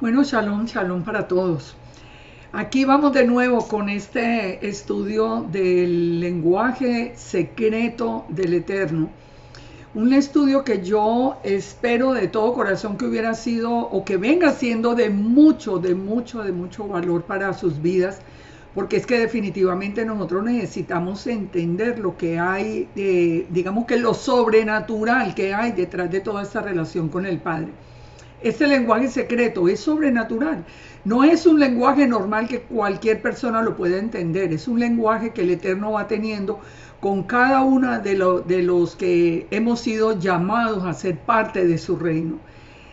Bueno, shalom, shalom para todos. Aquí vamos de nuevo con este estudio del lenguaje secreto del Eterno. Un estudio que yo espero de todo corazón que hubiera sido o que venga siendo de mucho valor para sus vidas, porque es que definitivamente nosotros necesitamos entender lo que hay, digamos que lo sobrenatural que hay detrás de toda esta relación con el Padre. Este lenguaje secreto es sobrenatural. No es un lenguaje normal que cualquier persona lo pueda entender. Es un lenguaje que el Eterno va teniendo con cada uno de los que hemos sido llamados a ser parte de su reino.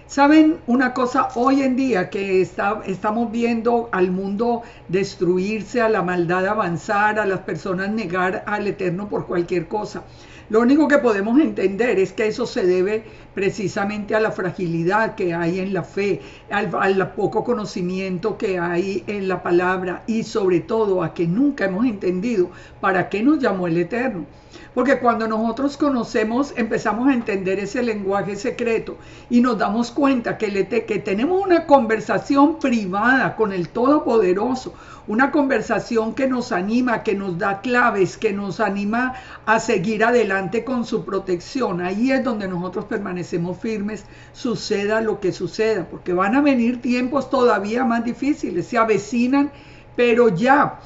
¿Saben una cosa? Hoy en día que estamos viendo al mundo destruirse, a la maldad avanzar, a las personas negar al Eterno por cualquier cosa. Lo único que podemos entender es que eso se debe precisamente a la fragilidad que hay en la fe, al poco conocimiento que hay en la palabra y sobre todo a que nunca hemos entendido para qué nos llamó el Eterno. Porque cuando nosotros conocemos, empezamos a entender ese lenguaje secreto y nos damos cuenta que tenemos una conversación privada con el Todopoderoso, una conversación que nos anima, que nos da claves, que nos anima a seguir adelante con su protección. Ahí es donde nosotros permanecemos firmes, suceda lo que suceda, porque van a venir tiempos todavía más difíciles, se avecinan, pero ya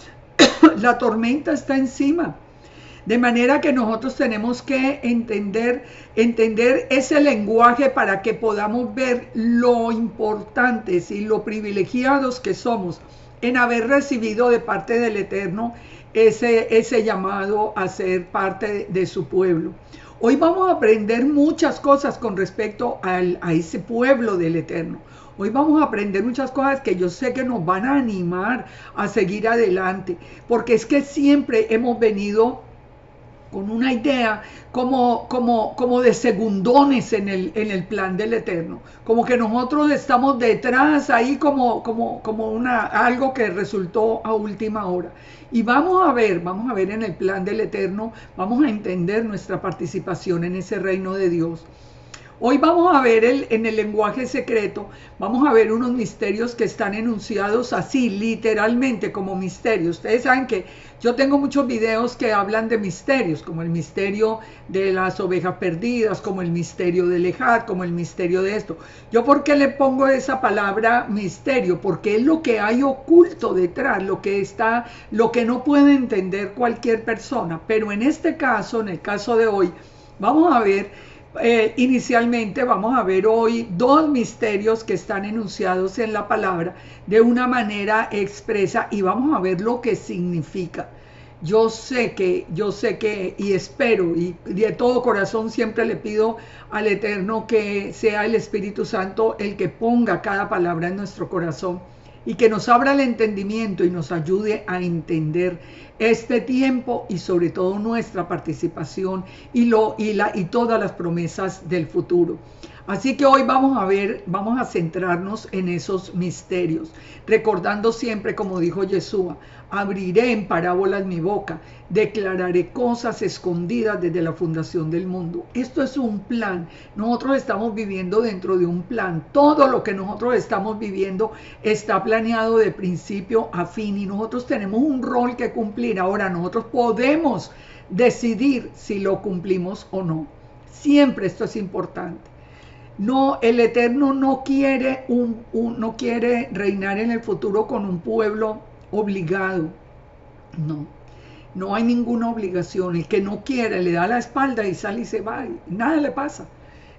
la tormenta está encima. De manera que nosotros tenemos que entender ese lenguaje para que podamos ver lo importantes y lo privilegiados que somos en haber recibido de parte del Eterno ese llamado a ser parte de su pueblo. Hoy vamos a aprender muchas cosas con respecto a ese pueblo del Eterno. Hoy vamos a aprender muchas cosas que yo sé que nos van a animar a seguir adelante, porque es que siempre hemos venido con una idea como de segundones en el plan del Eterno, como que nosotros estamos detrás ahí como algo que resultó a última hora. Y vamos a ver en el plan del Eterno, vamos a entender nuestra participación en ese reino de Dios. Hoy vamos a ver en el lenguaje secreto, vamos a ver unos misterios que están enunciados así, literalmente como misterios. Ustedes saben que yo tengo muchos videos que hablan de misterios, como el misterio de las ovejas perdidas, como el misterio del Ejad, como el misterio de esto. ¿Yo por qué le pongo esa palabra misterio? Porque es lo que hay oculto detrás, lo que no puede entender cualquier persona. Pero en este caso, en el caso de hoy, vamos a ver... inicialmente vamos a ver hoy dos misterios que están enunciados en la palabra de una manera expresa y vamos a ver lo que significa. Yo sé que y espero y de todo corazón siempre le pido al Eterno que sea el Espíritu Santo el que ponga cada palabra en nuestro corazón y que nos abra el entendimiento y nos ayude a entender este tiempo y sobre todo nuestra participación y todas las promesas del futuro. Así que hoy vamos a centrarnos en esos misterios, recordando siempre, como dijo Yeshua, abriré en parábolas mi boca, declararé cosas escondidas desde la fundación del mundo. Esto es un plan. Nosotros estamos viviendo dentro de un plan. Todo lo que nosotros estamos viviendo está planeado de principio a fin y nosotros tenemos un rol que cumplir. Ahora nosotros podemos decidir si lo cumplimos o no. Siempre esto es importante. No, el Eterno no quiere no quiere reinar en el futuro con un pueblo obligado. No hay ninguna obligación. El que no quiere le da la espalda y sale y se va. Y nada le pasa.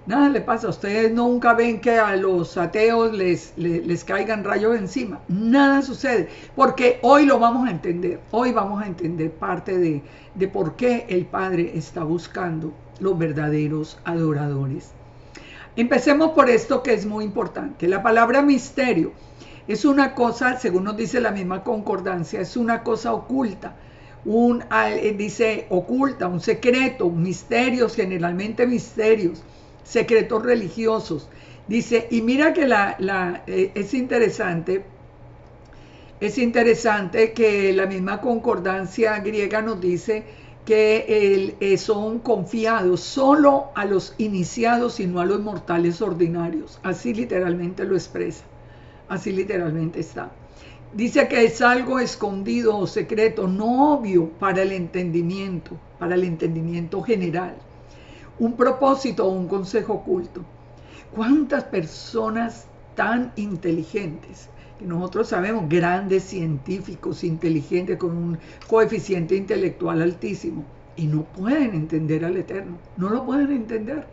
Nada le pasa. Ustedes nunca ven que a los ateos les caigan rayos encima. Nada sucede. Porque hoy lo vamos a entender. Hoy vamos a entender parte de por qué el Padre está buscando los verdaderos adoradores. Empecemos por esto que es muy importante. La palabra misterio es una cosa, según nos dice la misma concordancia, es una cosa oculta. Dice oculta, un secreto, misterios, generalmente misterios, secretos religiosos. Dice, y mira que es interesante que la misma concordancia griega nos dice que son confiados solo a los iniciados y no a los mortales ordinarios. Así literalmente lo expresa. Así literalmente está. Dice que es algo escondido o secreto, no obvio para el entendimiento general. Un propósito o un consejo oculto. ¿Cuántas personas tan inteligentes, que nosotros sabemos, grandes científicos, inteligentes, con un coeficiente intelectual altísimo, y no pueden entender al Eterno? No lo pueden entender.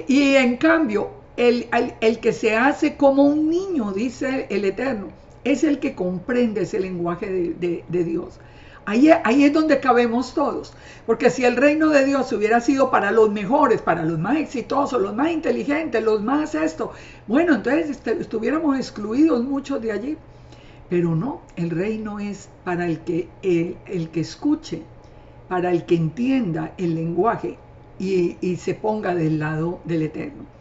Y en cambio, el que se hace como un niño, dice el Eterno, es el que comprende ese lenguaje de Dios. Ahí es donde cabemos todos. Porque si el reino de Dios hubiera sido para los mejores, para los más exitosos, los más inteligentes, los más esto, bueno, entonces estuviéramos excluidos muchos de allí. Pero no, el reino es para el que escuche, para el que entienda el lenguaje y se ponga del lado del Eterno.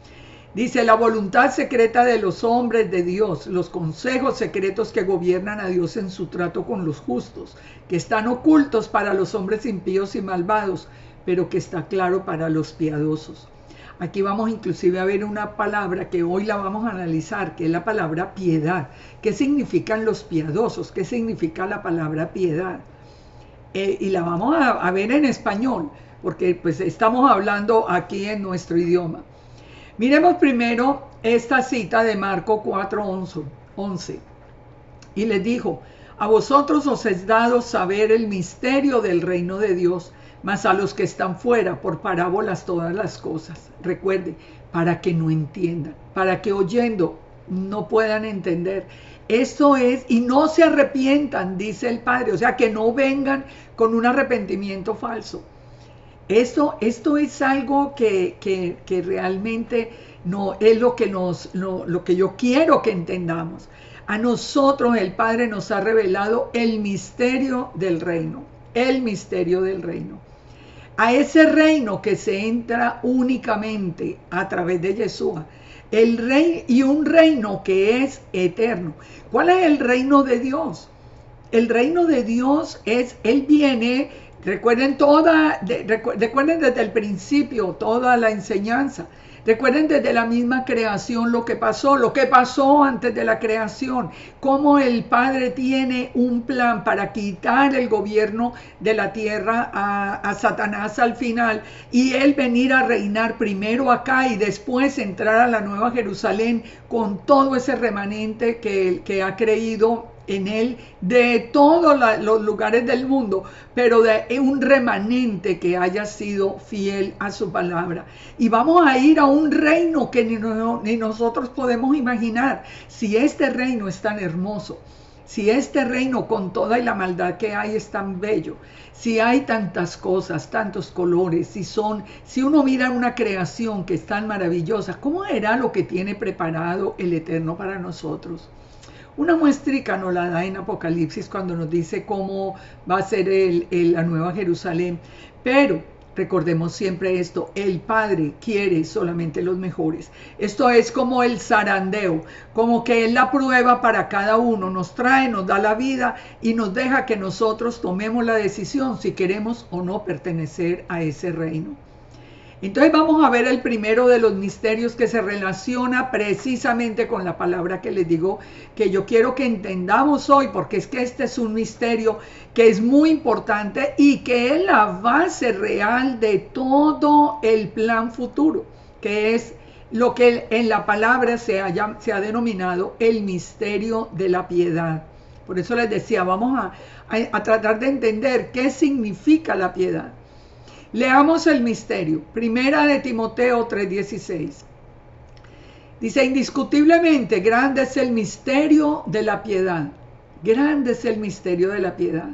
Dice, la voluntad secreta de los hombres de Dios, los consejos secretos que gobiernan a Dios en su trato con los justos, que están ocultos para los hombres impíos y malvados, pero que está claro para los piadosos. Aquí vamos inclusive a ver una palabra que hoy la vamos a analizar, que es la palabra piedad. ¿Qué significan los piadosos? ¿Qué significa la palabra piedad? Y la vamos a ver en español, porque pues estamos hablando aquí en nuestro idioma. Miremos primero esta cita de Marco 4:11. Y les dijo, a vosotros os es dado saber el misterio del reino de Dios, mas a los que están fuera, por parábolas todas las cosas. Recuerde, para que no entiendan, para que oyendo no puedan entender. Esto es, y no se arrepientan, dice el Padre, o sea, que no vengan con un arrepentimiento falso. Esto es algo que realmente no es lo que yo quiero que entendamos. A nosotros el Padre nos ha revelado el misterio del reino, el misterio del reino. A ese reino que se entra únicamente a través de Yeshua, el rey y un reino que es eterno. ¿Cuál es el reino de Dios? El reino de Dios es, Él viene. Recuerden recuerden desde el principio toda la enseñanza. Recuerden desde la misma creación lo que pasó antes de la creación, cómo el Padre tiene un plan para quitar el gobierno de la tierra a Satanás al final y él venir a reinar primero acá y después entrar a la Nueva Jerusalén con todo ese remanente que ha creído en él de todos los lugares del mundo, pero de un remanente que haya sido fiel a su palabra. Y vamos a ir a un reino que ni nosotros podemos imaginar. Si este reino es tan hermoso, si este reino con toda la maldad que hay es tan bello, si hay tantas cosas, tantos colores, si uno mira una creación que es tan maravillosa, ¿cómo era lo que tiene preparado el Eterno para nosotros? Una muestrica nos la da en Apocalipsis cuando nos dice cómo va a ser la Nueva Jerusalén. Pero recordemos siempre esto, el Padre quiere solamente los mejores. Esto es como el zarandeo, como que Él la prueba para cada uno, nos trae, nos da la vida y nos deja que nosotros tomemos la decisión si queremos o no pertenecer a ese reino. Entonces vamos a ver el primero de los misterios que se relaciona precisamente con la palabra que les digo que yo quiero que entendamos hoy, porque es que este es un misterio que es muy importante y que es la base real de todo el plan futuro, que es lo que en la palabra se ha denominado el misterio de la piedad. Por eso les decía, vamos a tratar de entender qué significa la piedad. Leamos el misterio. Primera de Timoteo 3:16. Dice, indiscutiblemente grande es el misterio de la piedad. Grande es el misterio de la piedad.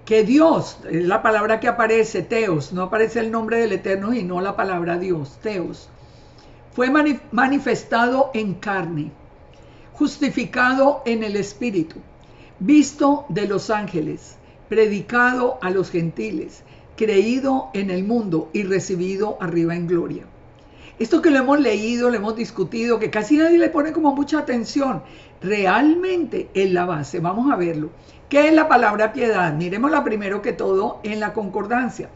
Que Dios, es la palabra que aparece, Teos, no aparece el nombre del Eterno y no la palabra Dios, Teos. Fue manifestado en carne, justificado en el Espíritu, visto de los ángeles, predicado a los gentiles, creído en el mundo y recibido arriba en gloria. Esto que lo hemos leído, lo hemos discutido, que casi nadie le pone como mucha atención, realmente es la base. Vamos a verlo. ¿Qué es la palabra piedad? Miremosla primero que todo en la concordancia.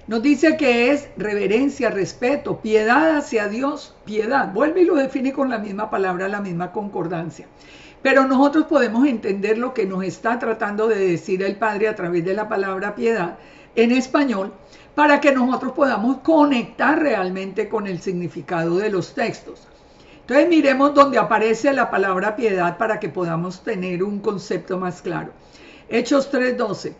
Nos dice que es reverencia, respeto, piedad hacia Dios, piedad. Vuelve y lo define con la misma palabra, la misma concordancia. Pero nosotros podemos entender lo que nos está tratando de decir el Padre a través de la palabra piedad en español, para que nosotros podamos conectar realmente con el significado de los textos. Entonces miremos donde aparece la palabra piedad para que podamos tener un concepto más claro. Hechos 3:12.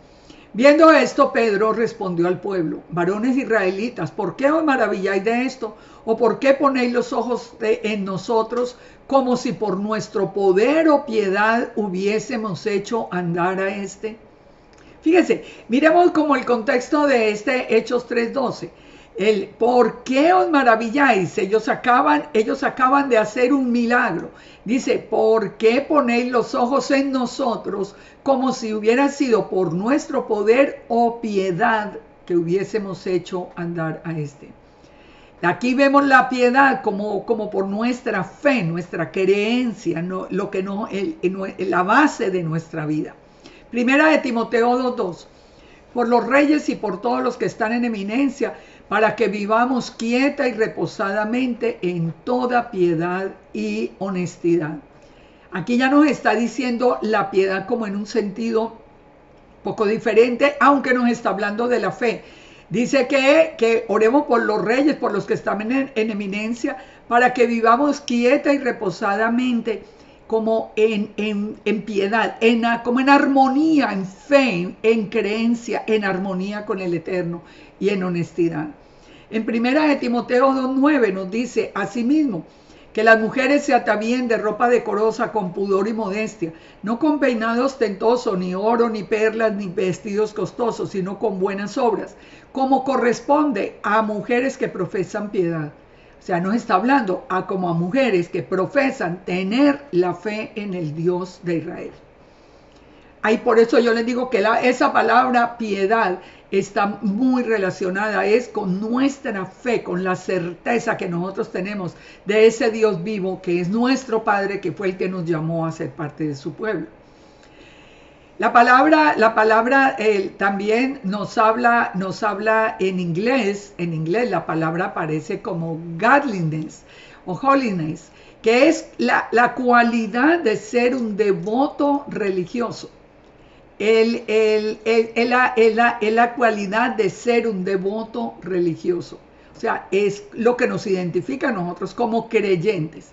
Viendo esto, Pedro respondió al pueblo: varones israelitas, ¿por qué os maravilláis de esto? ¿O por qué ponéis los ojos en nosotros como si por nuestro poder o piedad hubiésemos hecho andar a este? Fíjense, miremos como el contexto de este Hechos 3:12. El ¿por qué os maravilláis? Ellos acaban de hacer un milagro. Dice, ¿por qué ponéis los ojos en nosotros como si hubiera sido por nuestro poder o piedad que hubiésemos hecho andar a este? Aquí vemos la piedad como por nuestra fe, nuestra creencia, la base de nuestra vida. Primera de Timoteo 2:2. Por los reyes y por todos los que están en eminencia, para que vivamos quieta y reposadamente en toda piedad y honestidad. Aquí ya nos está diciendo la piedad como en un sentido poco diferente, aunque nos está hablando de la fe. Dice que oremos por los reyes, por los que están en eminencia, para que vivamos quieta y reposadamente como en piedad, como en armonía, en fe, en creencia, en armonía con el Eterno y en honestidad. En primera de Timoteo 2:9 nos dice asimismo que las mujeres se atavíen de ropa decorosa con pudor y modestia, no con peinado ostentoso, ni oro, ni perlas, ni vestidos costosos, sino con buenas obras, como corresponde a mujeres que profesan piedad. O sea, nos está hablando como a mujeres que profesan tener la fe en el Dios de Israel. Ahí por eso yo les digo que esa palabra piedad está muy relacionada con nuestra fe, con la certeza que nosotros tenemos de ese Dios vivo que es nuestro Padre, que fue el que nos llamó a ser parte de su pueblo. La palabra también nos habla en inglés la palabra aparece como godliness o holiness, que es la cualidad de ser un devoto religioso. Es la cualidad de ser un devoto religioso. O sea, es lo que nos identifica a nosotros como creyentes.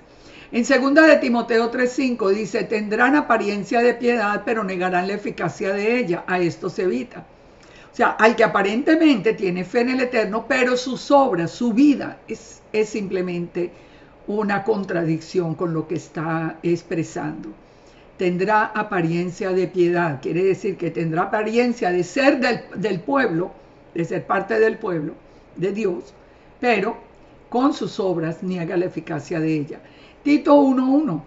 En 2 de Timoteo 3:5 dice, tendrán apariencia de piedad, pero negarán la eficacia de ella. A esto se evita. O sea, al que aparentemente tiene fe en el Eterno, pero sus obras, su vida, es simplemente una contradicción con lo que está expresando. Tendrá apariencia de piedad, quiere decir que tendrá apariencia de ser del pueblo, de ser parte del pueblo, de Dios, pero con sus obras niega la eficacia de ella. Tito 1:1.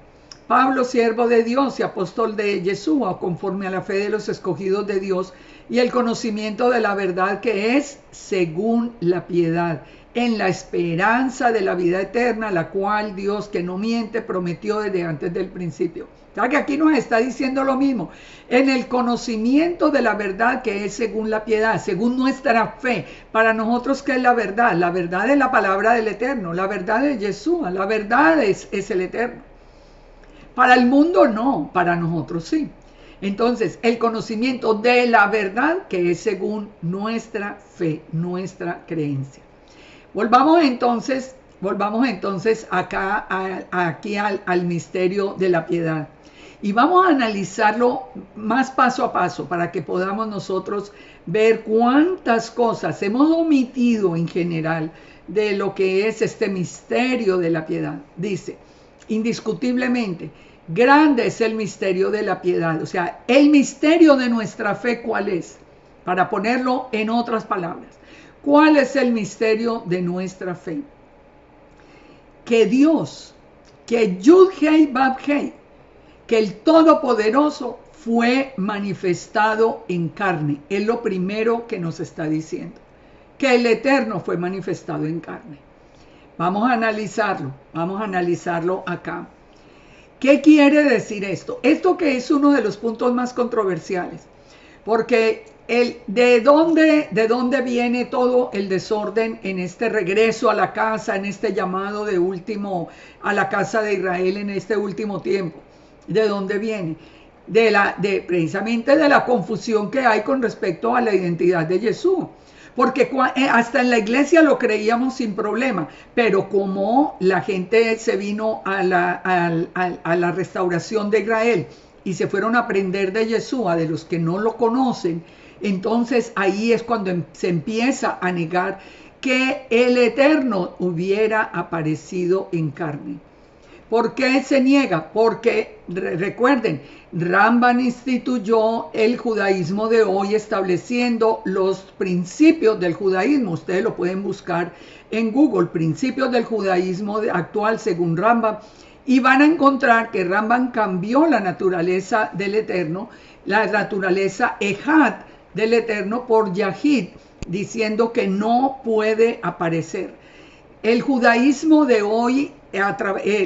Pablo, siervo de Dios y apóstol de Yeshua, conforme a la fe de los escogidos de Dios y el conocimiento de la verdad que es según la piedad, en la esperanza de la vida eterna, la cual Dios, que no miente, prometió desde antes del principio. O sea que aquí nos está diciendo lo mismo, en el conocimiento de la verdad que es según la piedad, según nuestra fe. Para nosotros, ¿qué es la verdad? La verdad es la palabra del Eterno, la verdad es Yeshua, la verdad es el Eterno. Para el mundo no, para nosotros sí. Entonces, el conocimiento de la verdad que es según nuestra fe, nuestra creencia. Volvamos entonces aquí al misterio de la piedad. Y vamos a analizarlo más paso a paso para que podamos nosotros ver cuántas cosas hemos omitido en general de lo que es este misterio de la piedad. Dice, indiscutiblemente, grande es el misterio de la piedad. O sea, el misterio de nuestra fe, ¿cuál es? Para ponerlo en otras palabras, ¿cuál es el misterio de nuestra fe? Que Dios, que Yud-Hei Vav-Hei, que el Todopoderoso fue manifestado en carne. Es lo primero que nos está diciendo. Que el Eterno fue manifestado en carne. Vamos a analizarlo acá. ¿Qué quiere decir esto? Esto que es uno de los puntos más controversiales. Porque ¿De dónde viene todo el desorden en este regreso a la casa, en este llamado de último a la casa de Israel en este último tiempo? ¿De dónde viene? Precisamente de la confusión que hay con respecto a la identidad de Jesús. Porque hasta en la iglesia lo creíamos sin problema, pero como la gente se vino a la restauración de Israel y se fueron a aprender de Yeshua, de los que no lo conocen, entonces ahí es cuando se empieza a negar que el Eterno hubiera aparecido en carne. ¿Por qué se niega? Porque recuerden, Rambam instituyó el judaísmo de hoy estableciendo los principios del judaísmo. Ustedes lo pueden buscar en Google, principios del judaísmo actual según Rambam, y van a encontrar que Rambam cambió la naturaleza del Eterno, la naturaleza Ejad del Eterno por Yahid, diciendo que no puede aparecer. El judaísmo de hoy,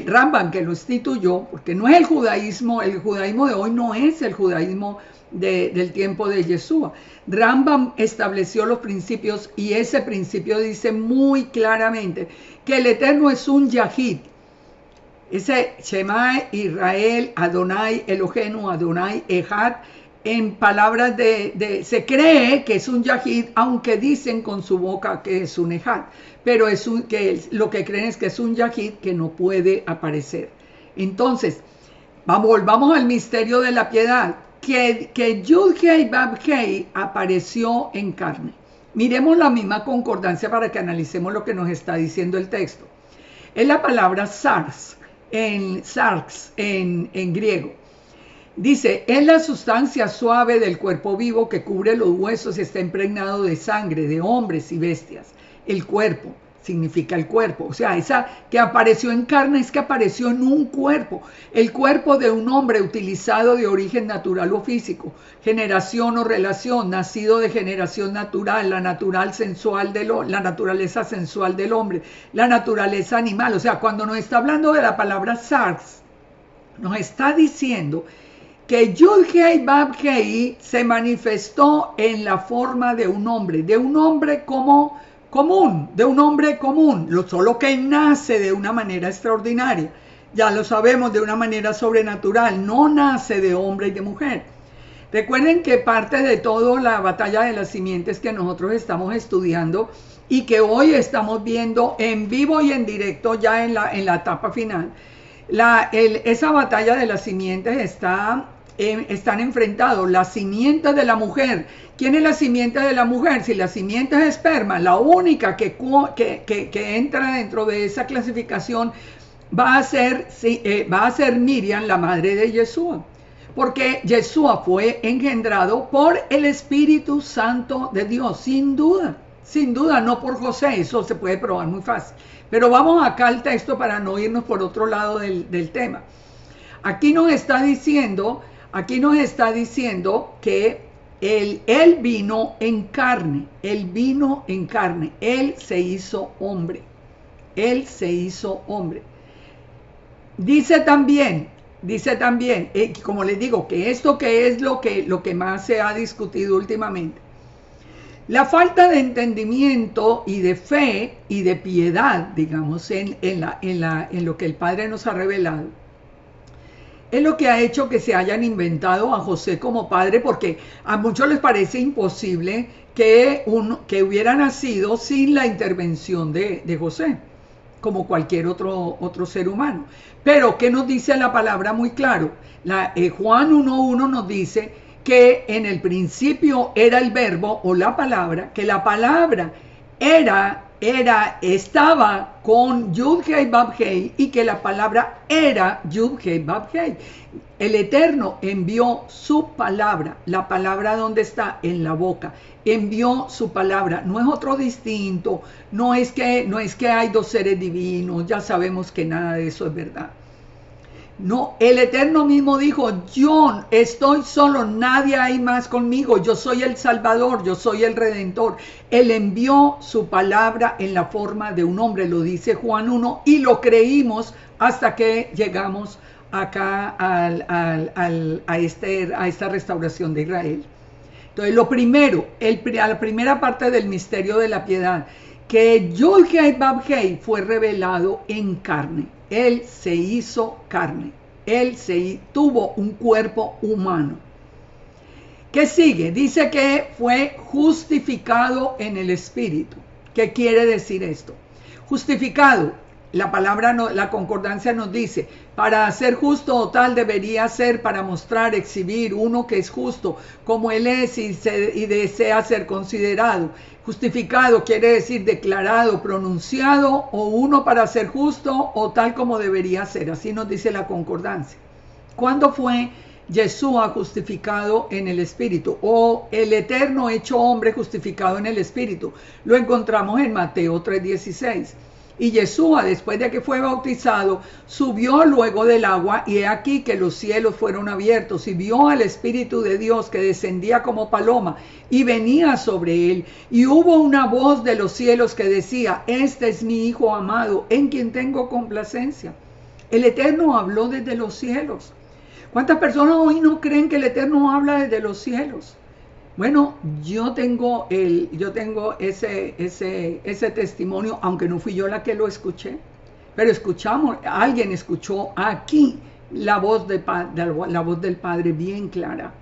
Rambam que lo instituyó, porque no es el judaísmo de hoy no es el judaísmo del tiempo de Yeshua. Rambam estableció los principios y ese principio dice muy claramente que el Eterno es un Yahid. Ese Shema Israel, Adonai Eloheinu, Adonai Ejad, en palabras se cree que es un Yahid, aunque dicen con su boca que es un Ejad, pero lo que creen es que es un Yahid que no puede aparecer. Entonces, volvamos al misterio de la piedad, que Yud-Hei Vav-Hei apareció en carne. Miremos la misma concordancia para que analicemos lo que nos está diciendo el texto. Es la palabra sarx en griego. Dice, es la sustancia suave del cuerpo vivo que cubre los huesos y está impregnado de sangre de hombres y bestias. El cuerpo significa el cuerpo. O sea, esa que apareció en carne es que apareció en un cuerpo. El cuerpo de un hombre utilizado de origen natural o físico. Generación o relación, nacido de generación natural, la naturaleza sensual del hombre, la naturaleza animal. O sea, cuando nos está hablando de la palabra sarx, nos está diciendo que Yud-Hei Vav-Hei se manifestó en la forma de un hombre como común, solo que nace de una manera extraordinaria. Ya lo sabemos, de una manera sobrenatural, no nace de hombre y de mujer. Recuerden que parte de toda la batalla de las simientes que nosotros estamos estudiando y que hoy estamos viendo en vivo y en directo ya en la etapa final, esa batalla de las simientes están enfrentados la simiente de la mujer. ¿Quién es la simiente de la mujer? Si la simiente es esperma, la única que entra dentro de esa clasificación va a ser Miriam, la madre de Yeshua. Porque Yeshua fue engendrado por el Espíritu Santo de Dios, sin duda, no por José, eso se puede probar muy fácil. Pero vamos acá al texto para no irnos por otro lado del tema. Aquí nos está diciendo que él vino en carne, él se hizo hombre. Dice también, como les digo, que esto que es lo que más se ha discutido últimamente. La falta de entendimiento y de fe y de piedad, digamos, en lo que el Padre nos ha revelado, es lo que ha hecho que se hayan inventado a José como padre, porque a muchos les parece imposible que hubiera nacido sin la intervención de José, como cualquier otro ser humano. Pero, ¿qué nos dice la palabra muy claro? Juan 1.1 nos dice que en el principio era el verbo o la palabra, que la palabra estaba con Yud-Hei Vav-Hei y que la palabra era Yud-Hei Vav-Hei. El Eterno envió su palabra. La palabra, ¿dónde está? En la boca. Envió su palabra. No es otro distinto. No es que hay dos seres divinos. Ya sabemos que nada de eso es verdad. No, el Eterno mismo dijo, yo estoy solo, nadie hay más conmigo, yo soy el Salvador, yo soy el Redentor. Él envió su palabra en la forma de un hombre, lo dice Juan 1, y lo creímos hasta que llegamos acá a esta restauración de Israel. Entonces, lo primero, la primera parte del misterio de la piedad, que Yud-Heh-Vav-Heh fue revelado en carne. Él se hizo carne. Él tuvo un cuerpo humano. ¿Qué sigue? Dice que fue justificado en el Espíritu. ¿Qué quiere decir esto? Justificado, la palabra, la concordancia nos dice, para ser justo o tal debería ser para mostrar, exhibir uno que es justo, como él es y desea ser considerado. Justificado quiere decir declarado, pronunciado, o uno para ser justo o tal como debería ser. Así nos dice la concordancia. ¿Cuándo fue Yeshua justificado en el Espíritu? O el Eterno hecho hombre justificado en el Espíritu. Lo encontramos en Mateo 3:16. Y Yeshua, después de que fue bautizado, subió luego del agua, y he aquí que los cielos fueron abiertos, y vio al Espíritu de Dios que descendía como paloma, y venía sobre él. Y hubo una voz de los cielos que decía: este es mi Hijo amado, en quien tengo complacencia. El Eterno habló desde los cielos. ¿Cuántas personas hoy no creen que el Eterno habla desde los cielos? Bueno, yo tengo ese testimonio, aunque no fui yo la que lo escuché, pero alguien escuchó aquí la voz del Padre bien clara,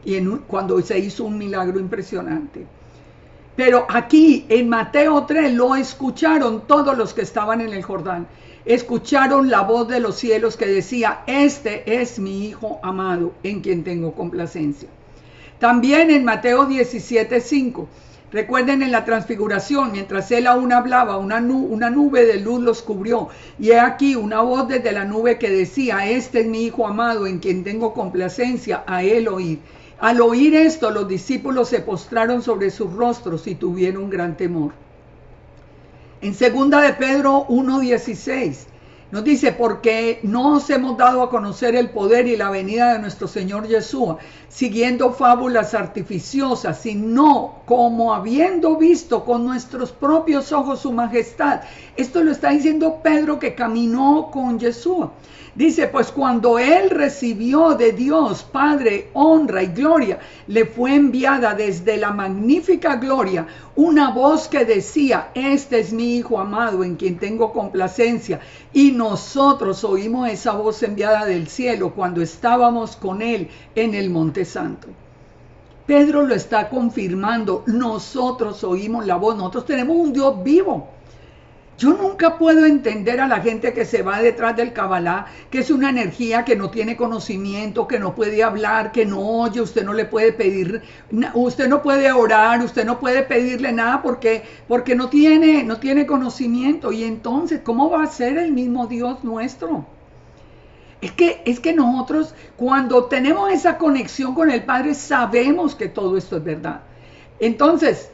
y cuando se hizo un milagro impresionante. Pero aquí en Mateo 3 lo escucharon todos los que estaban en el Jordán. Escucharon la voz de los cielos que decía: este es mi Hijo amado, en quien tengo complacencia. También en Mateo 17:5, recuerden en la transfiguración, mientras él aún hablaba, una nube de luz los cubrió, y he aquí una voz desde la nube que decía: este es mi Hijo amado, en quien tengo complacencia, a él oíd. Al oír esto, los discípulos se postraron sobre sus rostros y tuvieron gran temor. En 2 de Pedro 1:16 nos dice: porque no os hemos dado a conocer el poder y la venida de nuestro Señor Yeshua, siguiendo fábulas artificiosas, sino como habiendo visto con nuestros propios ojos su majestad. Esto lo está diciendo Pedro, que caminó con Yeshua. Dice: pues cuando él recibió de Dios Padre honra y gloria, le fue enviada desde la magnífica gloria una voz que decía: este es mi Hijo amado, en quien tengo complacencia. Y nosotros oímos esa voz enviada del cielo cuando estábamos con él en el Monte Santo. Pedro lo está confirmando. Nosotros oímos la voz. Nosotros tenemos un Dios vivo. Yo nunca puedo entender a la gente que se va detrás del Kabbalah, que es una energía que no tiene conocimiento, que no puede hablar, que no oye. Usted no le puede pedir, usted no puede orar, usted no puede pedirle nada porque no tiene conocimiento. Y entonces, ¿cómo va a ser el mismo Dios nuestro? Es que nosotros, cuando tenemos esa conexión con el Padre, sabemos que todo esto es verdad. Entonces,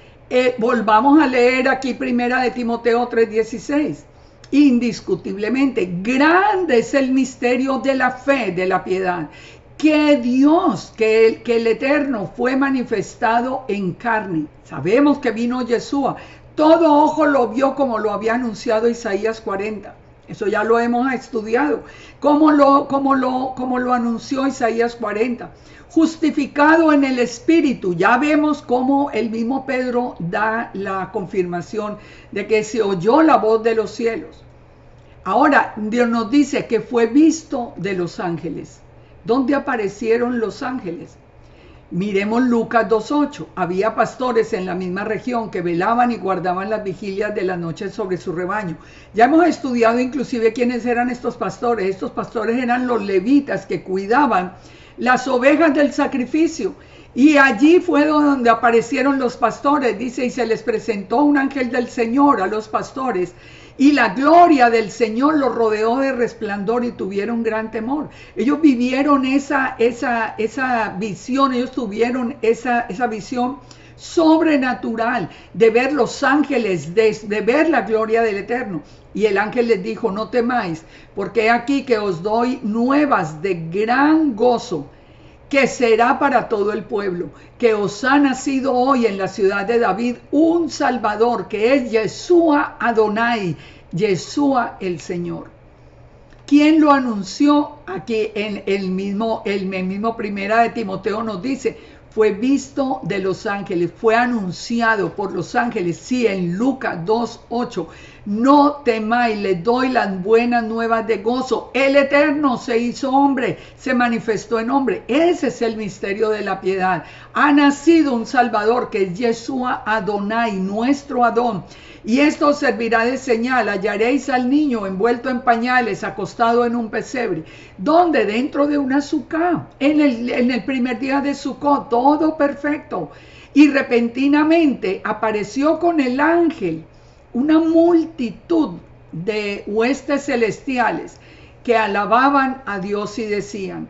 volvamos a leer aquí 1 de Timoteo 3:16. Indiscutiblemente, grande es el misterio de la fe, de la piedad. Que Dios, que el Eterno fue manifestado en carne. Sabemos que vino Yeshua. Todo ojo lo vio, como lo había anunciado Isaías 40. Eso ya lo hemos estudiado. Como lo anunció Isaías 40. Justificado en el Espíritu. Ya vemos cómo el mismo Pedro da la confirmación de que se oyó la voz de los cielos. Ahora, Dios nos dice que fue visto de los ángeles. ¿Dónde aparecieron los ángeles? Miremos Lucas 2:8. Había pastores en la misma región que velaban y guardaban las vigilias de la noche sobre su rebaño. Ya hemos estudiado inclusive quiénes eran estos pastores. Estos pastores eran los levitas que cuidaban las ovejas del sacrificio. Y allí fue donde aparecieron los pastores. Dice: y se les presentó un ángel del Señor a los pastores, y la gloria del Señor los rodeó de resplandor, y tuvieron gran temor. Ellos vivieron esa visión, ellos tuvieron esa visión sobrenatural de ver los ángeles, de ver la gloria del Eterno. Y el ángel les dijo: no temáis, porque he aquí que os doy nuevas de gran gozo, que será para todo el pueblo, que os ha nacido hoy en la ciudad de David un Salvador, que es Yeshua Adonai, Yeshua el Señor. ¿Quién lo anunció? Aquí en el mismo 1 de Timoteo nos dice: fue visto de los ángeles, fue anunciado por los ángeles. Sí, en Lucas 2:8, no temáis, les doy las buenas nuevas de gozo. El Eterno se hizo hombre, se manifestó en hombre. Ese es el misterio de la piedad. Ha nacido un Salvador que es Yeshua Adonai, nuestro Adón. Y esto os servirá de señal: hallaréis al niño envuelto en pañales, acostado en un pesebre. ¿Dónde? Dentro de una sucá, en el primer día de Sucot, todo perfecto. Y repentinamente apareció con el ángel una multitud de huestes celestiales que alababan a Dios y decían: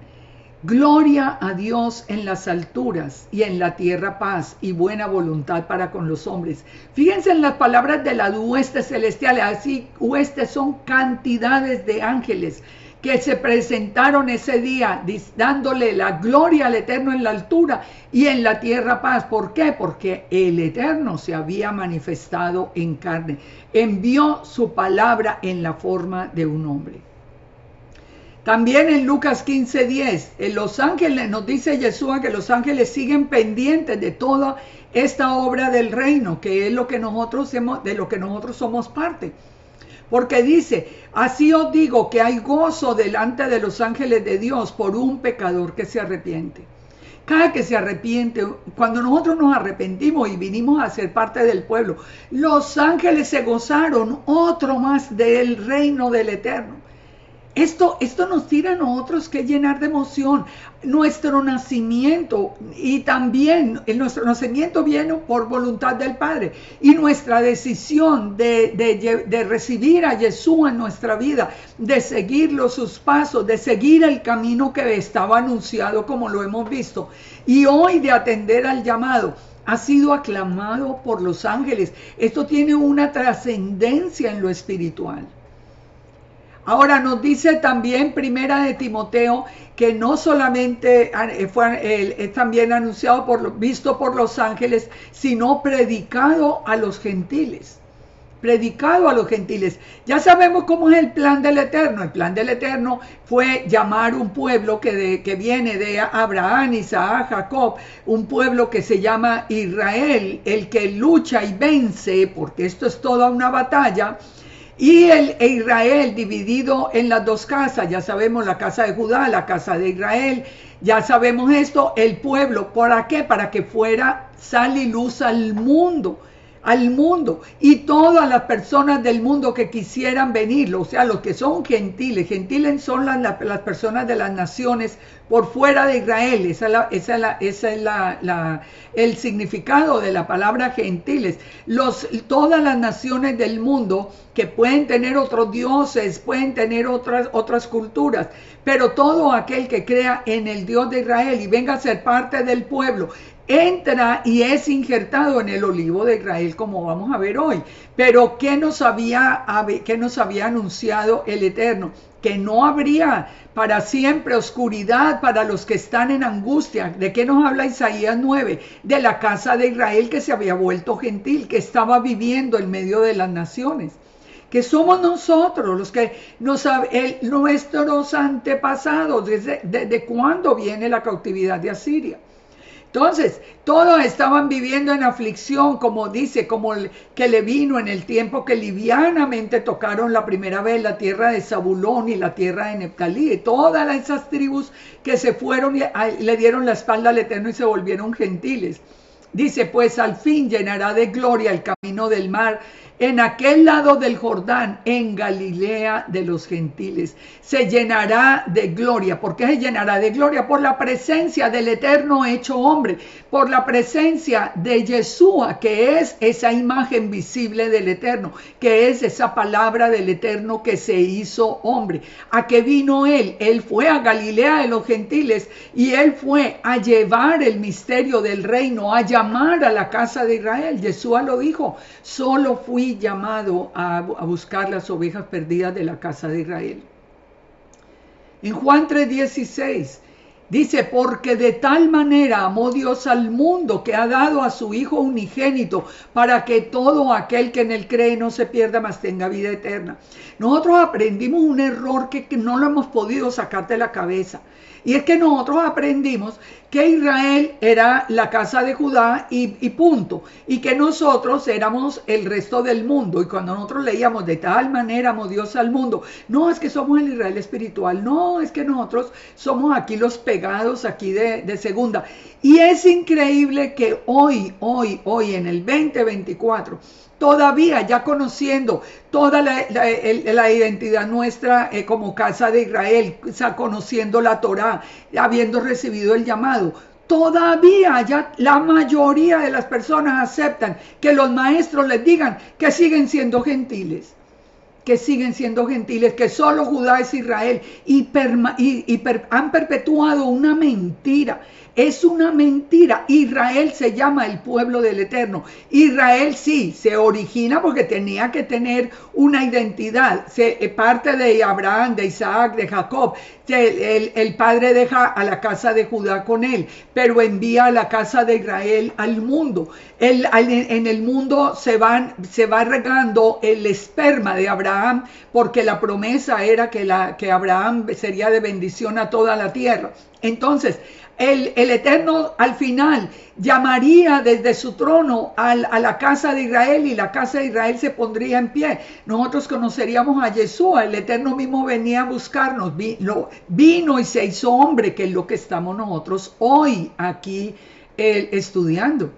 gloria a Dios en las alturas y en la tierra paz y buena voluntad para con los hombres. Fíjense en las palabras de las huestes celestiales. Así, huestes son cantidades de ángeles que se presentaron ese día dándole la gloria al Eterno en la altura y en la tierra paz. ¿Por qué? Porque el Eterno se había manifestado en carne. Envió su palabra en la forma de un hombre. También en Lucas 15:10, los ángeles, nos dice Yeshua que los ángeles siguen pendientes de toda esta obra del reino, que es lo que nosotros de lo que nosotros somos parte. Porque dice: así os digo que hay gozo delante de los ángeles de Dios por un pecador que se arrepiente. Cada que se arrepiente, cuando nosotros nos arrepentimos y vinimos a ser parte del pueblo, los ángeles se gozaron, otro más del reino del Eterno. Esto nos tira a nosotros que llenar de emoción nuestro nacimiento, y también nuestro nacimiento viene por voluntad del Padre, y nuestra decisión de recibir a Jesús en nuestra vida, de seguirlo sus pasos, de seguir el camino que estaba anunciado como lo hemos visto, y hoy de atender al llamado. Ha sido aclamado por los ángeles. Esto tiene una trascendencia en lo espiritual. Ahora nos dice también Primera de Timoteo que no solamente es también anunciado, visto por los ángeles, sino predicado a los gentiles. Predicado a los gentiles. Ya sabemos cómo es el plan del Eterno. El plan del Eterno fue llamar un pueblo que viene de Abraham, Isaac, Jacob, un pueblo que se llama Israel, el que lucha y vence, porque esto es toda una batalla. Y Israel dividido en las dos casas, ya sabemos, la casa de Judá, la casa de Israel, ya sabemos esto, el pueblo. ¿Para qué? Para que fuera sal y luz al mundo, y todas las personas del mundo que quisieran venir, o sea, los que son gentiles son las personas de las naciones por fuera de Israel. Ese es el significado de la palabra gentiles. Todas las naciones del mundo que pueden tener otros dioses, pueden tener otras culturas, pero todo aquel que crea en el Dios de Israel y venga a ser parte del pueblo, entra y es injertado en el olivo de Israel, como vamos a ver hoy. Pero ¿qué nos había anunciado el Eterno? Que no habría para siempre oscuridad para los que están en angustia. ¿De qué nos habla Isaías 9? De la casa de Israel que se había vuelto gentil, que estaba viviendo en medio de las naciones. Que somos nosotros los que nuestros antepasados, desde cuándo viene la cautividad de Asiria. Entonces, todos estaban viviendo en aflicción, como dice, como que le vino en el tiempo que livianamente tocaron la primera vez la tierra de Zabulón y la tierra de Neftalí, y todas esas tribus que se fueron y le dieron la espalda al Eterno y se volvieron gentiles. Dice: pues al fin llenará de gloria el camino del mar, en aquel lado del Jordán, en Galilea de los gentiles. Se llenará de gloria. ¿Por qué se llenará de gloria? Por la presencia del Eterno hecho hombre, por la presencia de Yeshua, que es esa imagen visible del Eterno, que es esa palabra del Eterno que se hizo hombre. ¿A qué vino él? Él fue a Galilea de los gentiles y él fue a llevar el misterio del reino, a llamar a la casa de Israel. Yeshua lo dijo: solo fui llamado a buscar las ovejas perdidas de la casa de Israel. En Juan 3:16, Dice, porque de tal manera amó Dios al mundo que ha dado a su Hijo unigénito para que todo aquel que en él cree no se pierda, mas tenga vida eterna. Nosotros aprendimos un error que no lo hemos podido sacar de la cabeza. Y es que nosotros aprendimos que Israel era la casa de Judá y punto. Y que nosotros éramos el resto del mundo. Y cuando nosotros leíamos de tal manera amó Dios al mundo, no es que somos el Israel espiritual, no es que nosotros somos aquí los pegados aquí de segunda. Y es increíble que hoy en el 2024, todavía ya conociendo toda la identidad nuestra como casa de Israel, conociendo la Torá, habiendo recibido el llamado, todavía ya la mayoría de las personas aceptan que los maestros les digan que siguen siendo gentiles. Que siguen siendo gentiles, que solo Judá es Israel, han perpetuado una mentira. Es una mentira. Israel se llama el pueblo del Eterno. Israel sí, se origina porque tenía que tener una identidad. Parte de Abraham, de Isaac, de Jacob. El padre deja a la casa de Judá con él, pero envía a la casa de Israel al mundo. En el mundo se va regando el esperma de Abraham, porque la promesa era que Abraham sería de bendición a toda la tierra. Entonces, el Eterno al final llamaría desde su trono a la casa de Israel, y la casa de Israel se pondría en pie. Nosotros conoceríamos a Yeshua, el Eterno mismo venía a buscarnos, vino y se hizo hombre, que es lo que estamos nosotros hoy aquí estudiando.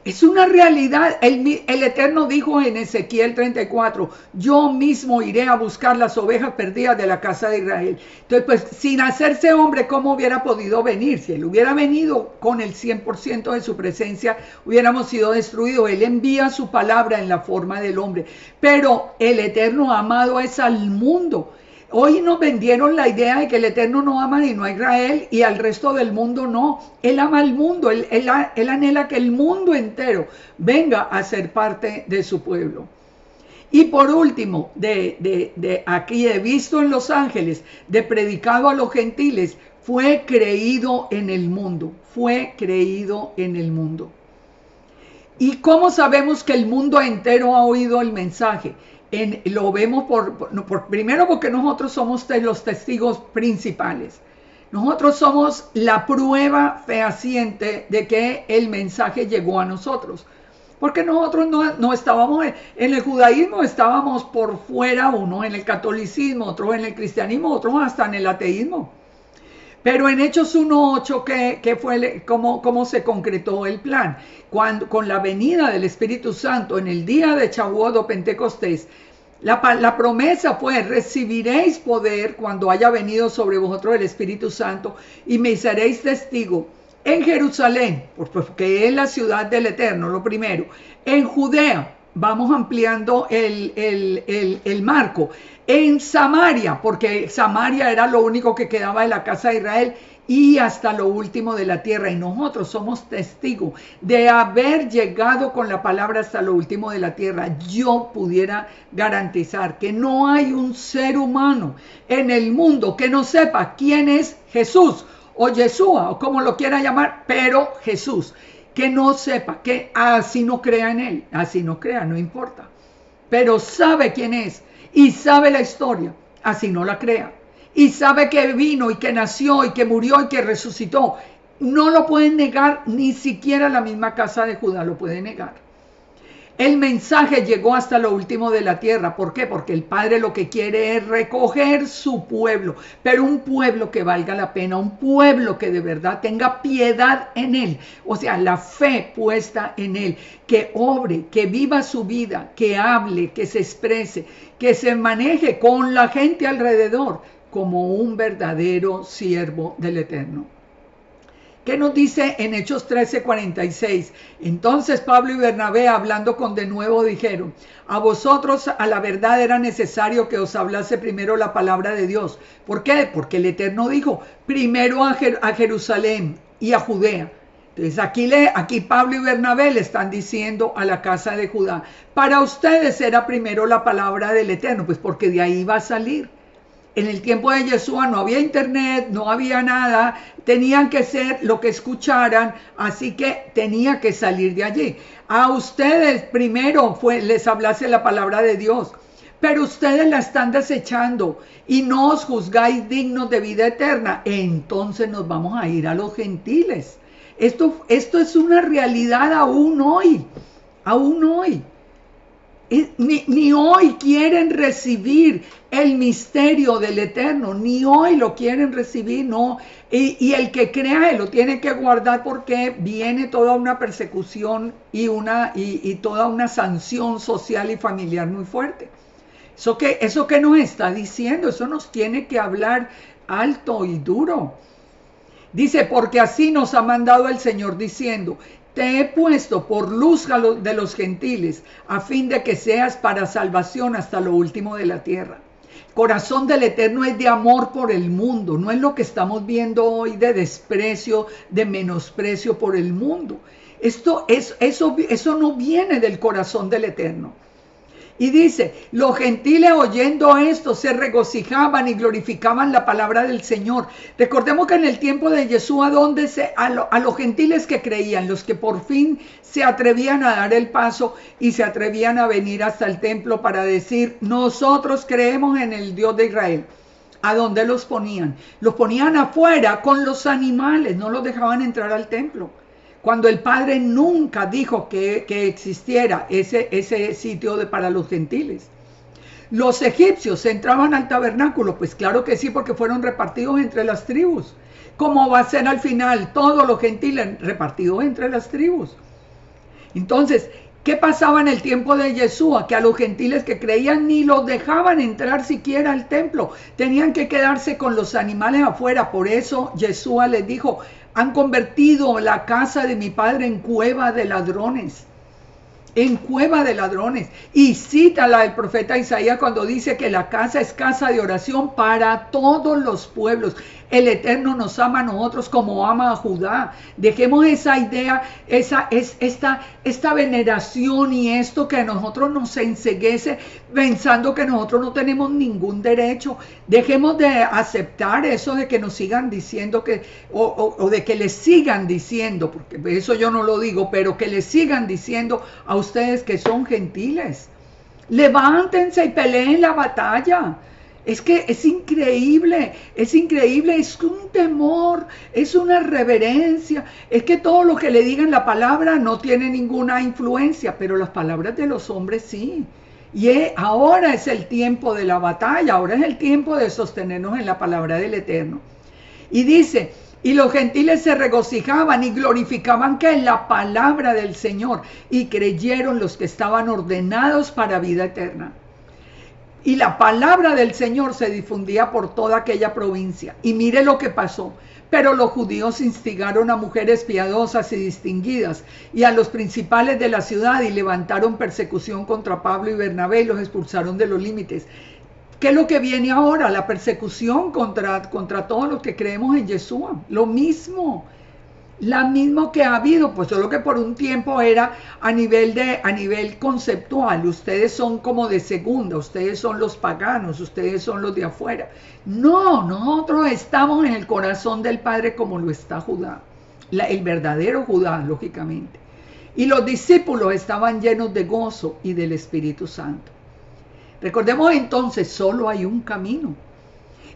Es una realidad. El Eterno dijo en Ezequiel 34, yo mismo iré a buscar las ovejas perdidas de la casa de Israel. Entonces, pues, sin hacerse hombre, ¿cómo hubiera podido venir? Si él hubiera venido con el 100% de su presencia, hubiéramos sido destruidos. Él envía su palabra en la forma del hombre. Pero el Eterno amado es al mundo. Hoy nos vendieron la idea de que el Eterno no ama sino a Israel y al resto del mundo no. Él ama al mundo, él anhela que el mundo entero venga a ser parte de su pueblo. Y por último, aquí he visto en Los Ángeles, de predicado a los gentiles, fue creído en el mundo, fue creído en el mundo. ¿Y cómo sabemos que el mundo entero ha oído el mensaje? Lo vemos primero porque nosotros somos los testigos principales. Nosotros somos la prueba fehaciente de que el mensaje llegó a nosotros. Porque nosotros no estábamos en el judaísmo, estábamos por fuera, unos en el catolicismo, otros en el cristianismo, otros hasta en el ateísmo. Pero en Hechos 1:8, ¿qué fue, cómo se concretó el plan? Con la venida del Espíritu Santo en el día de Shavuot o Pentecostés, la promesa fue: recibiréis poder cuando haya venido sobre vosotros el Espíritu Santo, y me seréis testigo en Jerusalén, porque es la ciudad del Eterno, lo primero, en Judea, vamos ampliando el marco, en Samaria, porque Samaria era lo único que quedaba de la casa de Israel, y hasta lo último de la tierra. Y nosotros somos testigos de haber llegado con la palabra hasta lo último de la tierra. Yo pudiera garantizar que no hay un ser humano en el mundo que no sepa quién es Jesús, o Yeshua, o como lo quiera llamar, pero Jesús, que no sepa, que así no crea en él, así no crea, no importa, pero sabe quién es y sabe la historia, así no la crea, y sabe que vino y que nació y que murió y que resucitó. No lo pueden negar, ni siquiera la misma casa de Judá lo puede negar. El mensaje llegó hasta lo último de la tierra. ¿Por qué? Porque el Padre lo que quiere es recoger su pueblo, pero un pueblo que valga la pena, un pueblo que de verdad tenga piedad en él, o sea, la fe puesta en él, que obre, que viva su vida, que hable, que se exprese, que se maneje con la gente alrededor como un verdadero siervo del Eterno. ¿Qué nos dice en Hechos 13:46? Entonces Pablo y Bernabé, hablando con denuedo, dijeron: a vosotros a la verdad era necesario que os hablase primero la palabra de Dios. ¿Por qué? Porque el Eterno dijo: primero a Jerusalén y a Judea. Entonces aquí Pablo y Bernabé le están diciendo a la casa de Judá: para ustedes era primero la palabra del Eterno, pues porque de ahí va a salir. En el tiempo de Yeshua no había internet, no había nada, tenían que ser lo que escucharan, así que tenía que salir de allí. A ustedes primero les hablase la palabra de Dios, pero ustedes la están desechando y no os juzgáis dignos de vida eterna. Entonces nos vamos a ir a los gentiles. Esto es una realidad aún hoy, aún hoy. Ni hoy quieren recibir el misterio del Eterno, ni hoy lo quieren recibir, no. Y el que crea, lo tiene que guardar porque viene toda una persecución y toda una sanción social y familiar muy fuerte. Eso que nos está diciendo, eso nos tiene que hablar alto y duro. Dice, porque así nos ha mandado el Señor diciendo, te he puesto por luz de los gentiles, a fin de que seas para salvación hasta lo último de la tierra. Corazón del Eterno es de amor por el mundo, no es lo que estamos viendo hoy de desprecio, de menosprecio por el mundo. Eso no viene del corazón del Eterno. Y dice, los gentiles oyendo esto se regocijaban y glorificaban la palabra del Señor. Recordemos que en el tiempo de Yeshua, a los gentiles que creían, los que por fin se atrevían a dar el paso y se atrevían a venir hasta el templo para decir, nosotros creemos en el Dios de Israel. ¿A dónde los ponían? Los ponían afuera con los animales, no los dejaban entrar al templo. Cuando el Padre nunca dijo que existiera ese sitio para los gentiles. ¿Los egipcios entraban al tabernáculo? Pues claro que sí, porque fueron repartidos entre las tribus. ¿Cómo va a ser al final? Todos los gentiles repartidos entre las tribus. Entonces, ¿qué pasaba en el tiempo de Yeshua? Que a los gentiles que creían ni los dejaban entrar siquiera al templo. Tenían que quedarse con los animales afuera. Por eso Yeshua les dijo, han convertido la casa de mi padre en cueva de ladrones. En cueva de ladrones. Y cítala el profeta Isaías cuando dice que la casa es casa de oración para todos los pueblos. El Eterno nos ama a nosotros como ama a Judá. Dejemos esa idea, esta veneración y esto que a nosotros nos enceguece pensando que nosotros no tenemos ningún derecho. Dejemos de aceptar eso de que nos sigan diciendo o de que les sigan diciendo, porque eso yo no lo digo, pero que les sigan diciendo a ustedes que son gentiles. Levántense y peleen la batalla. Es que es increíble, es un temor, es una reverencia, es que todo lo que le digan la palabra no tiene ninguna influencia, pero las palabras de los hombres sí. Y ahora es el tiempo de la batalla, ahora es el tiempo de sostenernos en la palabra del Eterno. Y dice, y los gentiles se regocijaban y glorificaban que en la palabra del Señor, y creyeron los que estaban ordenados para vida eterna. Y la palabra del Señor se difundía por toda aquella provincia. Y mire lo que pasó. Pero los judíos instigaron a mujeres piadosas y distinguidas y a los principales de la ciudad y levantaron persecución contra Pablo y Bernabé y los expulsaron de los límites. ¿Qué es lo que viene ahora? La persecución contra todos los que creemos en Yeshua. Lo mismo. La misma que ha habido, pues solo que por un tiempo era a nivel conceptual. Ustedes son como de segunda, ustedes son los paganos, ustedes son los de afuera. No, nosotros estamos en el corazón del Padre como lo está Judá, el verdadero Judá, lógicamente. Y los discípulos estaban llenos de gozo y del Espíritu Santo. Recordemos entonces, solo hay un camino.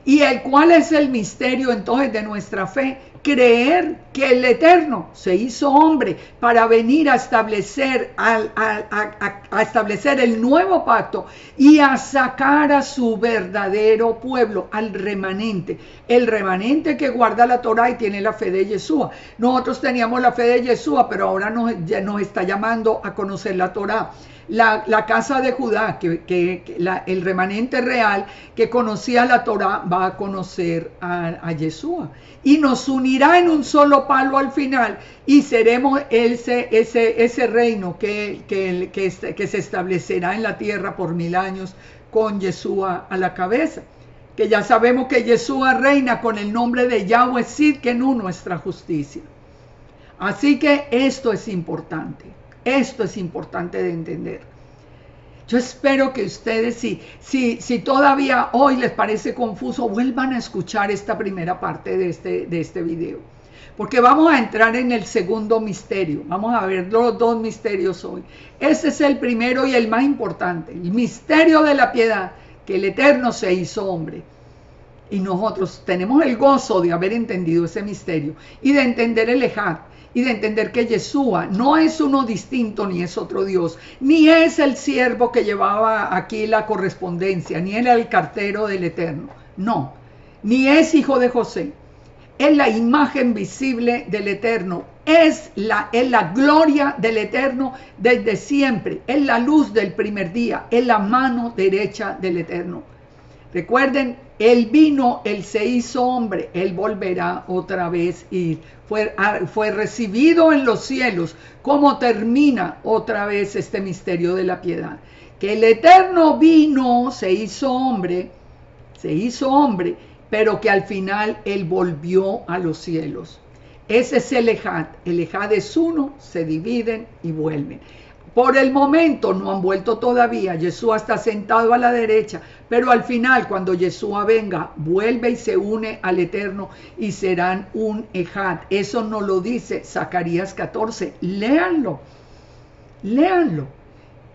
¿Y cuál es el misterio entonces de nuestra fe? Creer que el Eterno se hizo hombre para venir a establecer, a establecer el nuevo pacto y a sacar a su verdadero pueblo, al remanente. El remanente que guarda la Torah y tiene la fe de Yeshua. Nosotros teníamos la fe de Yeshua, pero ahora nos está llamando a conocer la Torah. La casa de Judá, el remanente real que conocía la Torá, va a conocer a Yeshua y nos unirá en un solo palo al final y seremos ese reino que se establecerá en la tierra por 1000 años con Yeshua a la cabeza, que ya sabemos que Yeshua reina con el nombre de Yahweh Sidkenu, nuestra justicia. Así que esto es importante de entender. Yo espero que ustedes, si todavía hoy les parece confuso, vuelvan a escuchar esta primera parte de este video. Porque vamos a entrar en el segundo misterio. Vamos a ver los dos misterios hoy. Ese es el primero y el más importante. El misterio de la piedad, que el Eterno se hizo hombre. Y nosotros tenemos el gozo de haber entendido ese misterio y de entender el Ejad y de entender que Yeshua no es uno distinto ni es otro Dios, ni es el siervo que llevaba aquí la correspondencia, ni era el cartero del Eterno, no, ni es hijo de José, es la imagen visible del Eterno, es la gloria del Eterno desde siempre, es la luz del primer día, es la mano derecha del Eterno. Recuerden, Él vino, Él se hizo hombre, Él volverá otra vez y fue recibido en los cielos. ¿Cómo termina otra vez este misterio de la piedad? Que el Eterno vino, se hizo hombre, pero que al final Él volvió a los cielos. Ese es el Ejad. El Ejad es uno, se dividen y vuelven. Por el momento no han vuelto todavía. Yeshua está sentado a la derecha, pero al final, cuando Yeshua venga, vuelve y se une al Eterno y serán un Ejad. Eso nos lo dice Zacarías 14. Léanlo.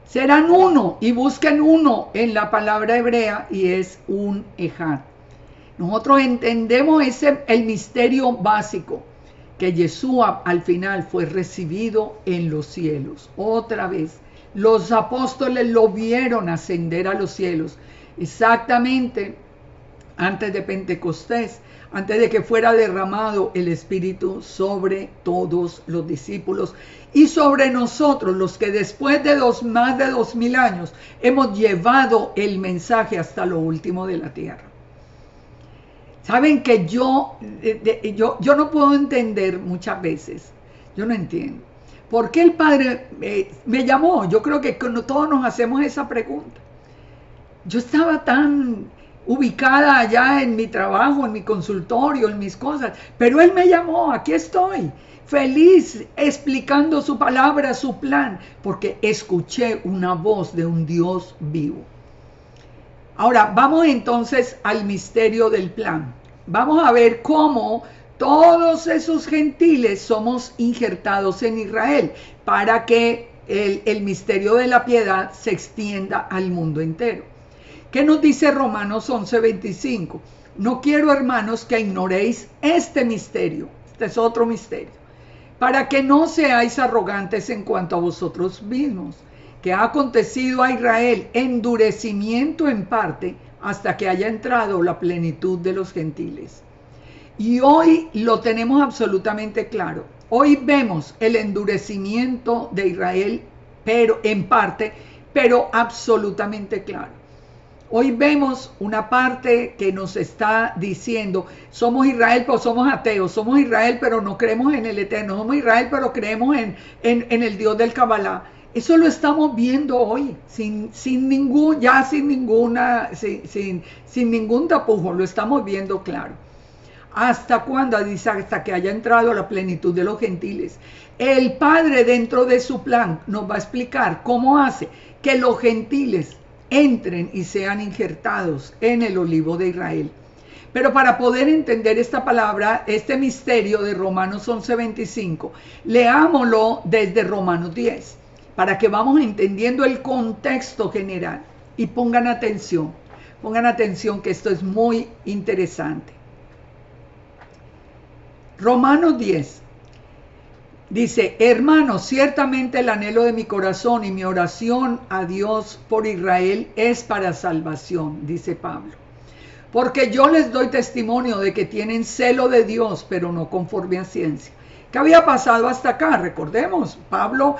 Serán uno y busquen uno en la palabra hebrea y es un Ejad. Nosotros entendemos el misterio básico, que Yeshua al final fue recibido en los cielos. Otra vez, los apóstoles lo vieron ascender a los cielos, exactamente antes de Pentecostés, antes de que fuera derramado el Espíritu sobre todos los discípulos y sobre nosotros, los que después de más de 2000 años hemos llevado el mensaje hasta lo último de la tierra. Saben que yo no puedo entender muchas veces, yo no entiendo, ¿por qué el Padre me llamó? Yo creo que todos nos hacemos esa pregunta. Yo estaba tan ubicada allá en mi trabajo, en mi consultorio, en mis cosas, pero Él me llamó, aquí estoy, feliz, explicando su palabra, su plan, porque escuché una voz de un Dios vivo. Ahora, vamos entonces al misterio del plan. Vamos a ver cómo todos esos gentiles somos injertados en Israel para que el misterio de la piedad se extienda al mundo entero. ¿Qué nos dice Romanos 11:25? No quiero, hermanos, que ignoréis este misterio. Este es otro misterio. Para que no seáis arrogantes en cuanto a vosotros mismos, que ha acontecido a Israel endurecimiento en parte hasta que haya entrado la plenitud de los gentiles. Y hoy lo tenemos absolutamente claro. Hoy vemos el endurecimiento de Israel, pero en parte, pero absolutamente claro. Hoy vemos una parte que nos está diciendo, somos Israel, pero somos ateos, somos Israel, pero no creemos en el Eterno, somos Israel, pero creemos en el Dios del Kabbalah. Eso lo estamos viendo hoy, sin ningún tapujo, lo estamos viendo claro. ¿Hasta cuándo? Dice, hasta que haya entrado la plenitud de los gentiles. El Padre, dentro de su plan, nos va a explicar cómo hace que los gentiles entren y sean injertados en el olivo de Israel. Pero para poder entender esta palabra, este misterio de Romanos 11:25, leámoslo desde Romanos 10, para que vamos entendiendo el contexto general. Y pongan atención que esto es muy interesante. Romanos 10 dice, hermanos, ciertamente el anhelo de mi corazón y mi oración a Dios por Israel es para salvación, dice Pablo. Porque yo les doy testimonio de que tienen celo de Dios, pero no conforme a ciencia. ¿Qué había pasado hasta acá? Recordemos, Pablo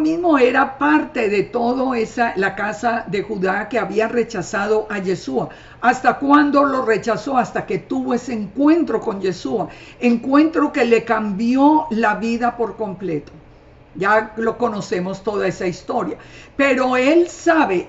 mismo era parte de toda la casa de Judá que había rechazado a Yeshua. ¿Hasta cuándo lo rechazó? Hasta que tuvo ese encuentro con Yeshua. Encuentro que le cambió la vida por completo. Ya lo conocemos toda esa historia. Pero él sabe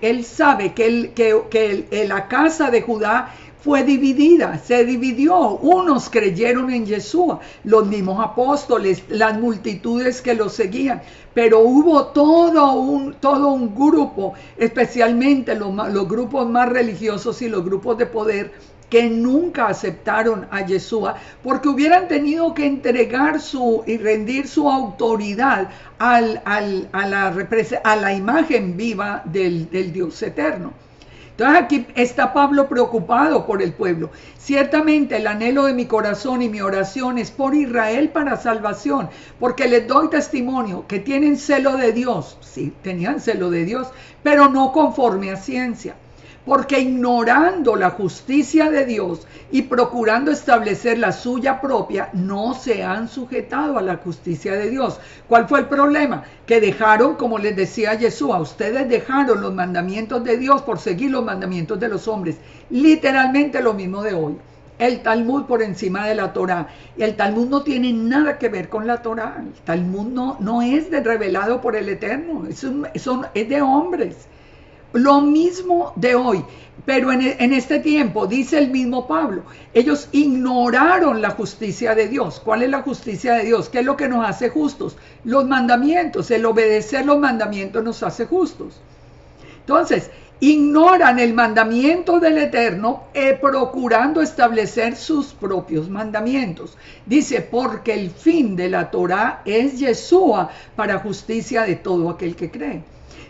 que la casa de Judá fue dividida, se dividió. Unos creyeron en Yeshua, los mismos apóstoles, las multitudes que lo seguían, pero hubo todo un grupo, especialmente los grupos más religiosos y los grupos de poder, que nunca aceptaron a Yeshua, porque hubieran tenido que entregar y rendir su autoridad a la imagen viva del Dios eterno. Entonces aquí está Pablo preocupado por el pueblo. Ciertamente el anhelo de mi corazón y mi oración es por Israel para salvación, porque les doy testimonio que tienen celo de Dios. Sí, tenían celo de Dios, pero no conforme a ciencia. Porque ignorando la justicia de Dios y procurando establecer la suya propia, no se han sujetado a la justicia de Dios. ¿Cuál fue el problema? Que dejaron, como les decía Yeshua, ustedes dejaron los mandamientos de Dios por seguir los mandamientos de los hombres. Literalmente lo mismo de hoy. El Talmud por encima de la Torá. Y el Talmud no tiene nada que ver con la Torá. El Talmud no es revelado por el Eterno, es de hombres. Lo mismo de hoy, pero en este tiempo, dice el mismo Pablo, ellos ignoraron la justicia de Dios. ¿Cuál es la justicia de Dios? ¿Qué es lo que nos hace justos? Los mandamientos. El obedecer los mandamientos nos hace justos. Entonces, ignoran el mandamiento del Eterno, procurando establecer sus propios mandamientos. Dice, porque el fin de la Torá es Yeshua para justicia de todo aquel que cree.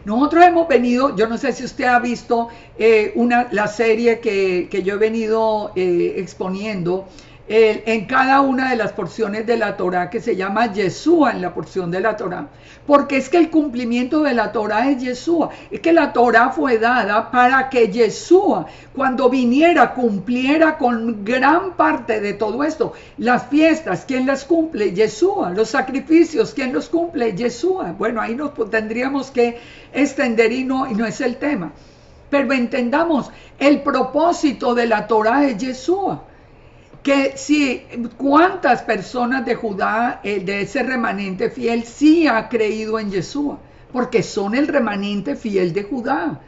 Nosotros hemos venido, yo no sé si usted ha visto la serie que yo he venido exponiendo en cada una de las porciones de la Torá, que se llama Yeshua en la porción de la Torá, porque es que el cumplimiento de la Torá es Yeshua, es que la Torá fue dada para que Yeshua, cuando viniera, cumpliera con gran parte de todo esto. Las fiestas, ¿quién las cumple? Yeshua. Los sacrificios, ¿quién los cumple? Yeshua. Bueno, ahí nos tendríamos que extender y no es el tema, pero entendamos, el propósito de la Torá es Yeshua. Que si cuántas personas de Judá, de ese remanente fiel, sí ha creído en Yeshua, porque son el remanente fiel de Judá.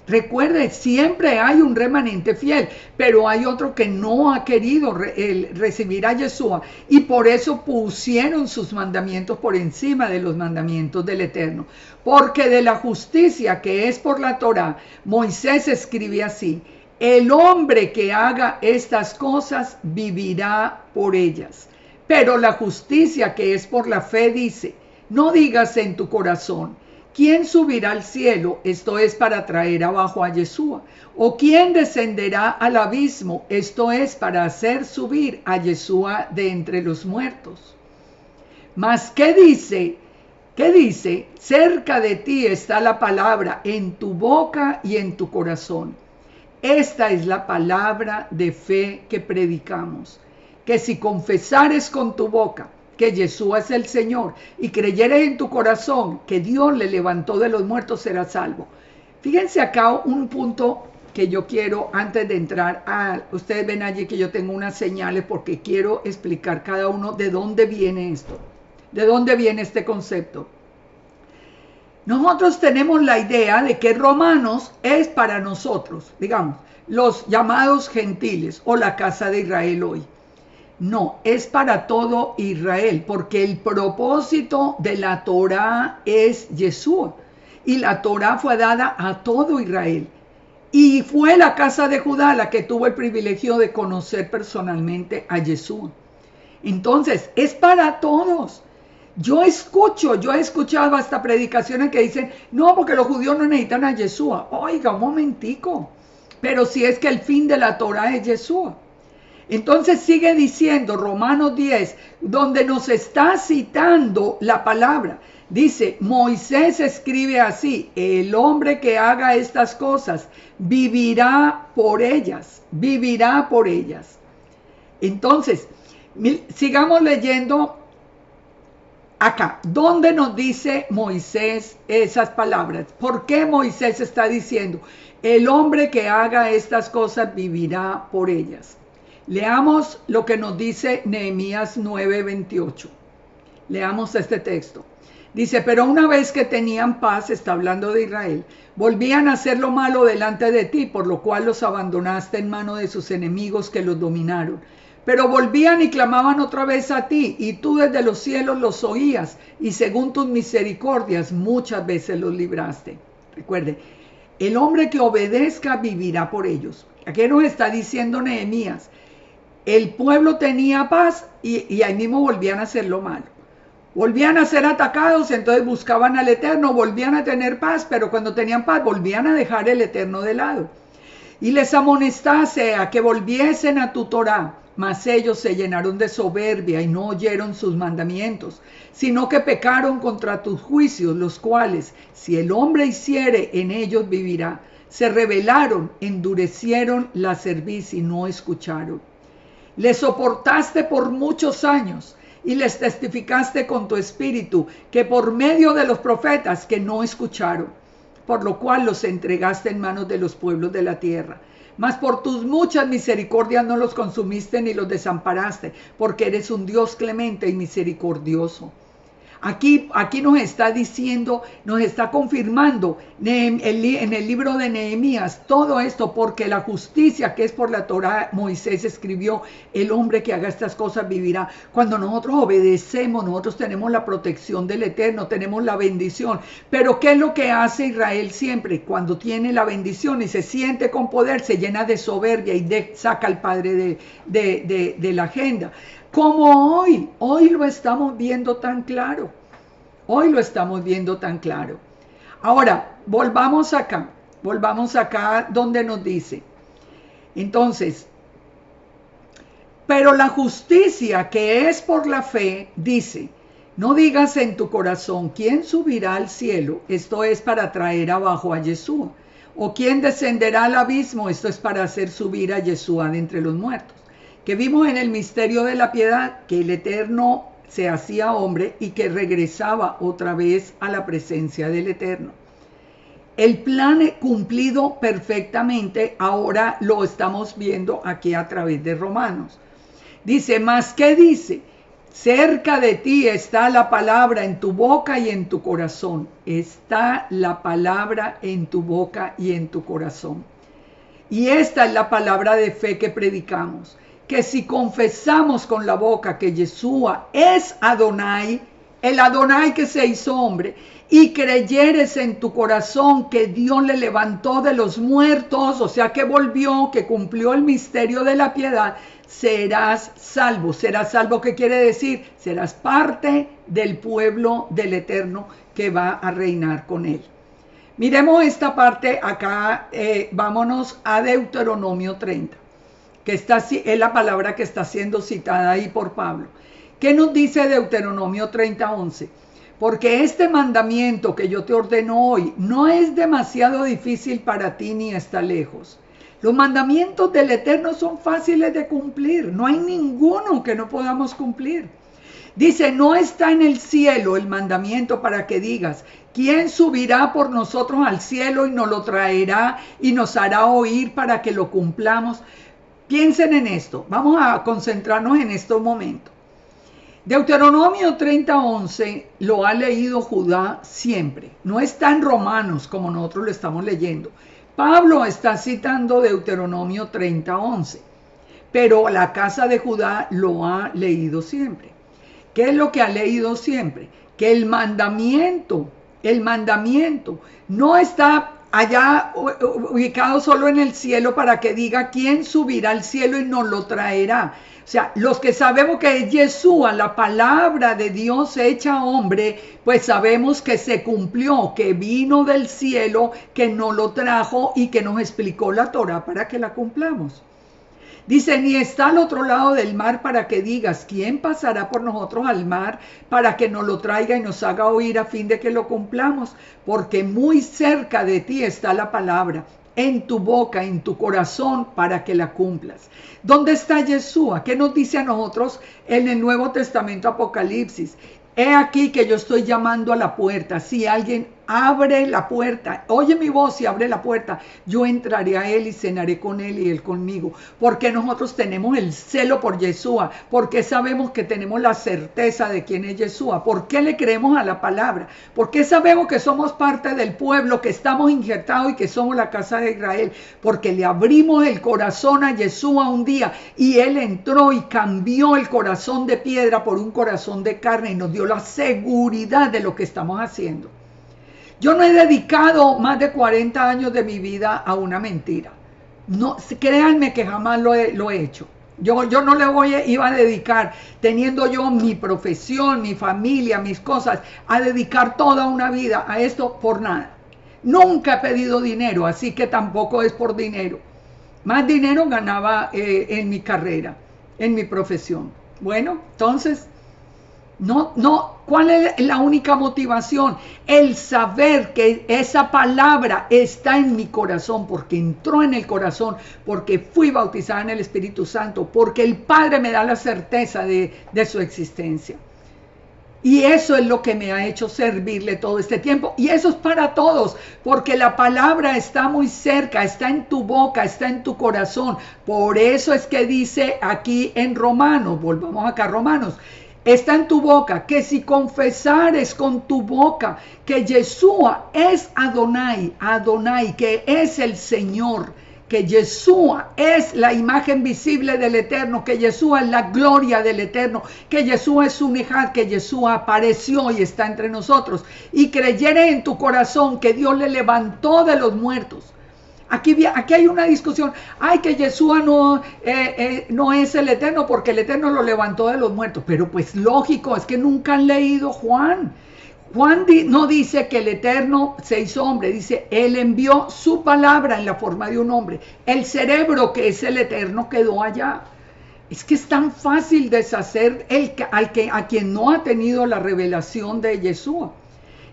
Recuerde, siempre hay un remanente fiel, pero hay otro que no ha querido recibir a Yeshua, y por eso pusieron sus mandamientos por encima de los mandamientos del Eterno. Porque de la justicia que es por la Torá, Moisés escribe así: el hombre que haga estas cosas vivirá por ellas. Pero la justicia que es por la fe dice: no digas en tu corazón, ¿quién subirá al cielo? Esto es para traer abajo a Yeshua. ¿O quién descenderá al abismo? Esto es para hacer subir a Yeshua de entre los muertos. Mas, ¿qué dice? ¿Qué dice? Cerca de ti está la palabra, en tu boca y en tu corazón. Esta es la palabra de fe que predicamos, que si confesares con tu boca que Yeshua es el Señor y creyeres en tu corazón que Dios le levantó de los muertos, serás salvo. Fíjense acá un punto que yo quiero, antes de entrar ustedes ven allí que yo tengo unas señales porque quiero explicar cada uno de dónde viene esto, de dónde viene este concepto. Nosotros tenemos la idea de que Romanos es para nosotros, digamos, los llamados gentiles o la casa de Israel hoy. No, es para todo Israel, porque el propósito de la Torá es Yeshua, y la Torá fue dada a todo Israel. Y fue la casa de Judá la que tuvo el privilegio de conocer personalmente a Yeshua. Entonces, es para todos. Yo he escuchado hasta predicaciones que dicen, no, porque los judíos no necesitan a Yeshua. Oiga, un momentico, pero si es que el fin de la Torá es Yeshua. Entonces sigue diciendo Romanos 10, donde nos está citando la palabra. Dice, Moisés escribe así: el hombre que haga estas cosas vivirá por ellas, vivirá por ellas. Entonces, sigamos leyendo acá, ¿dónde nos dice Moisés esas palabras? ¿Por qué Moisés está diciendo, el hombre que haga estas cosas vivirá por ellas? Leamos lo que nos dice Nehemías 9:28. Leamos este texto. Dice, pero una vez que tenían paz, está hablando de Israel, volvían a hacer lo malo delante de ti, por lo cual los abandonaste en mano de sus enemigos que los dominaron. Pero volvían y clamaban otra vez a ti, y tú desde los cielos los oías, y según tus misericordias muchas veces los libraste. Recuerde, el hombre que obedezca vivirá por ellos. Aquí nos está diciendo Nehemías, el pueblo tenía paz y ahí mismo volvían a hacer lo malo. Volvían a ser atacados, entonces buscaban al Eterno, volvían a tener paz, pero cuando tenían paz volvían a dejar el Eterno de lado. Y les amonestase a que volviesen a tu Torá, mas ellos se llenaron de soberbia y no oyeron sus mandamientos, sino que pecaron contra tus juicios, los cuales, si el hombre hiciere, en ellos vivirá. Se rebelaron, endurecieron la cerviz y no escucharon. Les soportaste por muchos años y les testificaste con tu espíritu que por medio de los profetas que no escucharon, por lo cual los entregaste en manos de los pueblos de la tierra. Mas por tus muchas misericordias no los consumiste ni los desamparaste, porque eres un Dios clemente y misericordioso. Aquí nos está diciendo, nos está confirmando en el libro de Nehemías todo esto, porque la justicia que es por la Torá, Moisés escribió, el hombre que haga estas cosas vivirá. Cuando nosotros obedecemos, nosotros tenemos la protección del Eterno, tenemos la bendición. Pero ¿qué es lo que hace Israel siempre? Cuando tiene la bendición y se siente con poder, se llena de soberbia y saca al Padre de la agenda. Como hoy lo estamos viendo tan claro. Hoy lo estamos viendo tan claro. Ahora, volvamos acá donde nos dice. Entonces, pero la justicia que es por la fe, dice, no digas en tu corazón, ¿quién subirá al cielo? Esto es para traer abajo a Yeshua. ¿O quién descenderá al abismo? Esto es para hacer subir a Yeshua de entre los muertos. Que vimos en el misterio de la piedad que el Eterno se hacía hombre y que regresaba otra vez a la presencia del Eterno. El plan cumplido perfectamente, ahora lo estamos viendo aquí a través de Romanos. Dice, ¿más qué dice? Cerca de ti está la palabra en tu boca y en tu corazón. Está la palabra en tu boca y en tu corazón. Y esta es la palabra de fe que predicamos. Que si confesamos con la boca que Yeshua es Adonai, el Adonai que se hizo hombre, y creyeres en tu corazón que Dios le levantó de los muertos, o sea que volvió, que cumplió el misterio de la piedad, serás salvo. Serás salvo, ¿qué quiere decir? Serás parte del pueblo del Eterno que va a reinar con él. Miremos esta parte acá, vámonos a Deuteronomio 30. Que es la palabra que está siendo citada ahí por Pablo. ¿Qué nos dice Deuteronomio 30:11? Porque este mandamiento que yo te ordeno hoy no es demasiado difícil para ti ni está lejos. Los mandamientos del Eterno son fáciles de cumplir. No hay ninguno que no podamos cumplir. Dice, no está en el cielo el mandamiento para que digas, ¿quién subirá por nosotros al cielo y nos lo traerá y nos hará oír para que lo cumplamos? Piensen en esto, vamos a concentrarnos en estos momentos. Deuteronomio 30:11 lo ha leído Judá siempre, no está en Romanos como nosotros lo estamos leyendo. Pablo está citando Deuteronomio 30:11, pero la casa de Judá lo ha leído siempre. ¿Qué es lo que ha leído siempre? Que el mandamiento no está allá ubicado solo en el cielo para que diga quién subirá al cielo y nos lo traerá. O sea, los que sabemos que es Yeshua, la palabra de Dios hecha hombre, pues sabemos que se cumplió, que vino del cielo, que nos lo trajo y que nos explicó la Torá para que la cumplamos. Dice, ni está al otro lado del mar para que digas, ¿quién pasará por nosotros al mar para que nos lo traiga y nos haga oír a fin de que lo cumplamos? Porque muy cerca de ti está la palabra, en tu boca, en tu corazón, para que la cumplas. ¿Dónde está Yeshua? ¿Qué nos dice a nosotros en el Nuevo Testamento Apocalipsis? He aquí que yo estoy llamando a la puerta. Si alguien abre la puerta, oye mi voz y abre la puerta, yo entraré a él y cenaré con él y él conmigo, porque nosotros tenemos el celo por Yeshua, porque sabemos que tenemos la certeza de quién es Yeshua, por qué le creemos a la palabra, porque sabemos que somos parte del pueblo, que estamos injertados y que somos la casa de Israel, porque le abrimos el corazón a Yeshua un día y él entró y cambió el corazón de piedra por un corazón de carne y nos dio la seguridad de lo que estamos haciendo. Yo no he dedicado más de 40 años de mi vida a una mentira. No, créanme que jamás lo he hecho. Yo no iba a dedicar, teniendo yo mi profesión, mi familia, mis cosas, a dedicar toda una vida a esto por nada. Nunca he pedido dinero, así que tampoco es por dinero. Más dinero ganaba en mi carrera, en mi profesión. Bueno, entonces... ¿Cuál es la única motivación? El saber que esa palabra está en mi corazón, porque entró en el corazón, porque fui bautizada en el Espíritu Santo, porque el Padre me da la certeza de su existencia. Y eso es lo que me ha hecho servirle todo este tiempo. Y eso es para todos, porque la palabra está muy cerca, está en tu boca, está en tu corazón. Por eso es que dice aquí en Romanos, volvamos acá a Romanos, está en tu boca, que si confesares con tu boca que Yeshua es Adonai, que es el Señor, que Yeshua es la imagen visible del Eterno, que Yeshua es la gloria del Eterno, que Yeshua es un Ejad, que Yeshua apareció y está entre nosotros, y creyere en tu corazón que Dios le levantó de los muertos. Aquí hay una discusión. Ay, que Yeshua no es el Eterno porque el Eterno lo levantó de los muertos. Pero pues lógico, es que nunca han leído Juan. Juan no dice que el Eterno se hizo hombre, dice, él envió su palabra en la forma de un hombre. El cerebro que es el Eterno quedó allá. Es que es tan fácil deshacer a quien no ha tenido la revelación de Yeshua.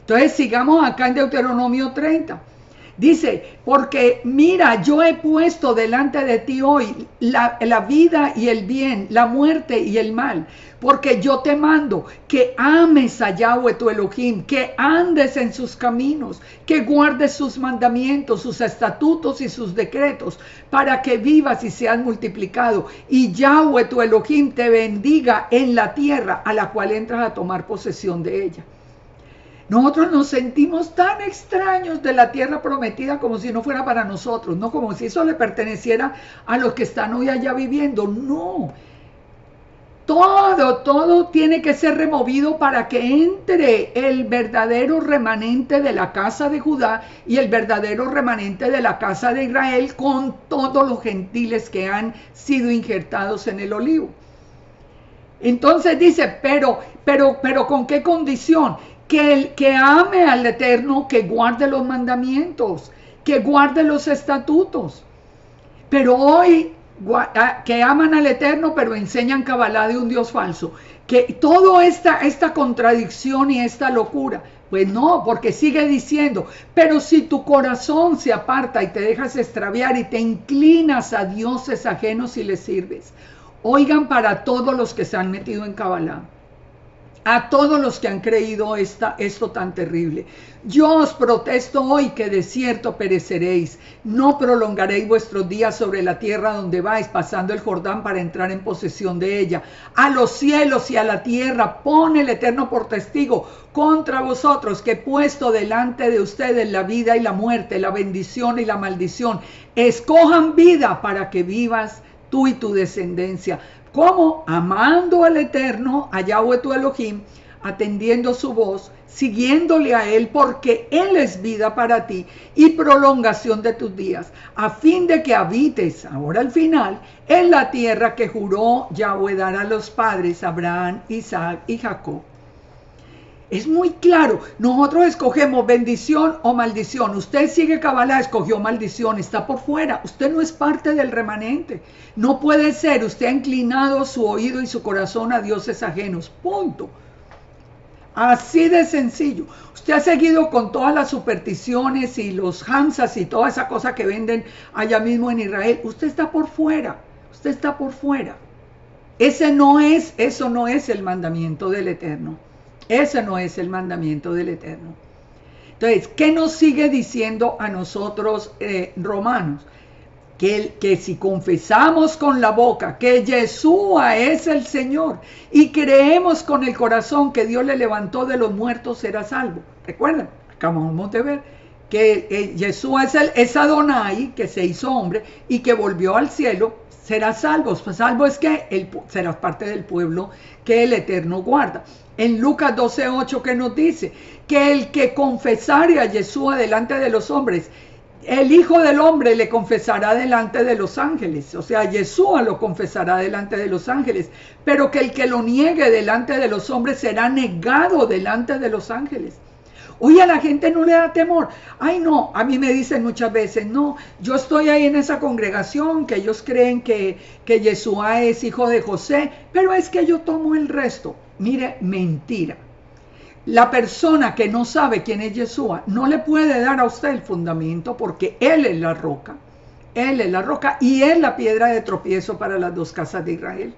Entonces sigamos acá en Deuteronomio 30. Dice, porque mira, yo he puesto delante de ti hoy la vida y el bien, la muerte y el mal, porque yo te mando que ames a Yahweh tu Elohim, que andes en sus caminos, que guardes sus mandamientos, sus estatutos y sus decretos, para que vivas y seas multiplicado, y Yahweh tu Elohim te bendiga en la tierra a la cual entras a tomar posesión de ella. Nosotros nos sentimos tan extraños de la tierra prometida como si no fuera para nosotros, no como si eso le perteneciera a los que están hoy allá viviendo. No, todo tiene que ser removido para que entre el verdadero remanente de la casa de Judá y el verdadero remanente de la casa de Israel con todos los gentiles que han sido injertados en el olivo. Entonces dice, pero ¿con qué condición? Que ame al Eterno, que guarde los mandamientos, que guarde los estatutos. Pero hoy, que aman al Eterno, pero enseñan cabalá de un Dios falso. Que toda esta contradicción y esta locura, pues no, porque sigue diciendo, pero si tu corazón se aparta y te dejas extraviar y te inclinas a dioses ajenos y les sirves. Oigan, para todos los que se han metido en cabalá, a todos los que han creído esto tan terrible, yo os protesto hoy que de cierto pereceréis, no prolongaréis vuestros días sobre la tierra donde vais, pasando el Jordán para entrar en posesión de ella. A los cielos y a la tierra pone el Eterno por testigo contra vosotros, que he puesto delante de ustedes la vida y la muerte, la bendición y la maldición. Escojan vida para que vivas tú y tu descendencia. ¿Cómo? Amando al Eterno, a Yahweh tu Elohim, atendiendo su voz, siguiéndole a Él, porque Él es vida para ti y prolongación de tus días, a fin de que habites, ahora al final, en la tierra que juró Yahweh dar a los padres, Abraham, Isaac y Jacob. Es muy claro, nosotros escogemos bendición o maldición. Usted sigue cabalá, escogió maldición, está por fuera. Usted no es parte del remanente. No puede ser, usted ha inclinado su oído y su corazón a dioses ajenos. Punto. Así de sencillo. Usted ha seguido con todas las supersticiones y los hamsas y toda esa cosa que venden allá mismo en Israel. Usted está por fuera. Usted está por fuera. Eso no es el mandamiento del Eterno. Ese no es el mandamiento del Eterno. Entonces, ¿qué nos sigue diciendo a nosotros Romanos? Que si confesamos con la boca que Yeshua es el Señor y creemos con el corazón que Dios le levantó de los muertos, será salvo. ¿Recuerdan? Acabamos de ver que Yeshua es Adonai, que se hizo hombre y que volvió al cielo, será salvo. Salvo es que serás parte del pueblo que el Eterno guarda. En Lucas 12:8 que nos dice que el que confesare a Yeshua delante de los hombres, el Hijo del Hombre le confesará delante de los ángeles. O sea, Yeshua lo confesará delante de los ángeles, pero que el que lo niegue delante de los hombres será negado delante de los ángeles. Oye, a la gente no le da temor. Ay, no, a mí me dicen muchas veces, no, yo estoy ahí en esa congregación que ellos creen que Yeshua es hijo de José, pero es que yo tomo el resto. Mire, mentira. La persona que no sabe quién es Yeshua no le puede dar a usted el fundamento, porque Él es la roca. Él es la roca y es la piedra de tropiezo para las dos casas de Israel.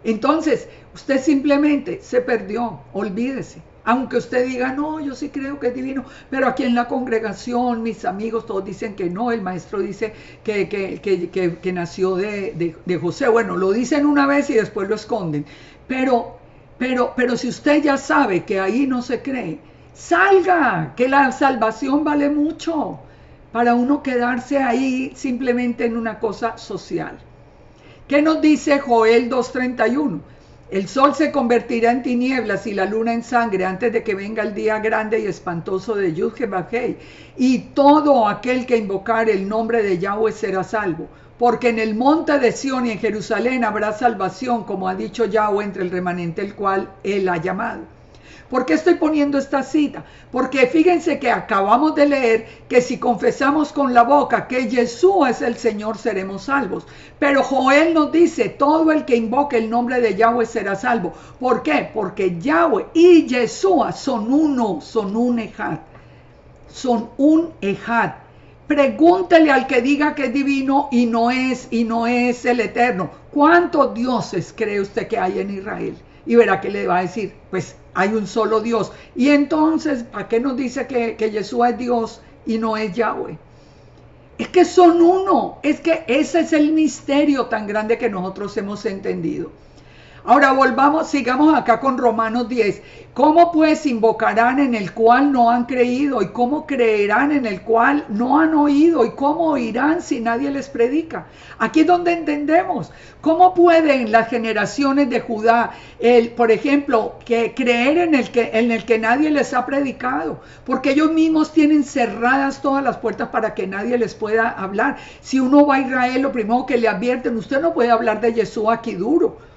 Entonces, usted simplemente se perdió, olvídese. Aunque usted diga, no, yo sí creo que es divino, pero aquí en la congregación, mis amigos, todos dicen que no, el maestro dice que nació de José. Bueno, lo dicen una vez y después lo esconden. Pero si usted ya sabe que ahí no se cree, salga, que la salvación vale mucho para uno quedarse ahí simplemente en una cosa social. ¿Qué nos dice Joel 2:31? El sol se convertirá en tinieblas y la luna en sangre antes de que venga el día grande y espantoso de Yud-Heh-Vah-Heh. Y todo aquel que invocare el nombre de Yahweh será salvo. Porque en el monte de Sión y en Jerusalén habrá salvación, como ha dicho Yahweh, entre el remanente el cual Él ha llamado. ¿Por qué estoy poniendo esta cita? Porque fíjense que acabamos de leer que si confesamos con la boca que Yeshua es el Señor, seremos salvos. Pero Joel nos dice, todo el que invoque el nombre de Yahweh será salvo. ¿Por qué? Porque Yahweh y Yeshua son uno, son un ejad. Son un ejad. Pregúntele al que diga que es divino y no es el Eterno. ¿Cuántos dioses cree usted que hay en Israel? Y verá que le va a decir, pues hay un solo Dios. Y entonces, ¿para qué nos dice que Yeshua es Dios y no es Yahweh? Es que son uno. Es que ese es el misterio tan grande que nosotros hemos entendido. Ahora sigamos acá con Romanos 10. ¿Cómo pues invocarán en el cual no han creído? ¿Y cómo creerán en el cual no han oído? ¿Y cómo oirán si nadie les predica? Aquí es donde entendemos. ¿Cómo pueden las generaciones de Judá, por ejemplo, creer en el que nadie les ha predicado? Porque ellos mismos tienen cerradas todas las puertas para que nadie les pueda hablar. Si uno va a Israel, lo primero que le advierten, usted no puede hablar de Yeshua aquí duro.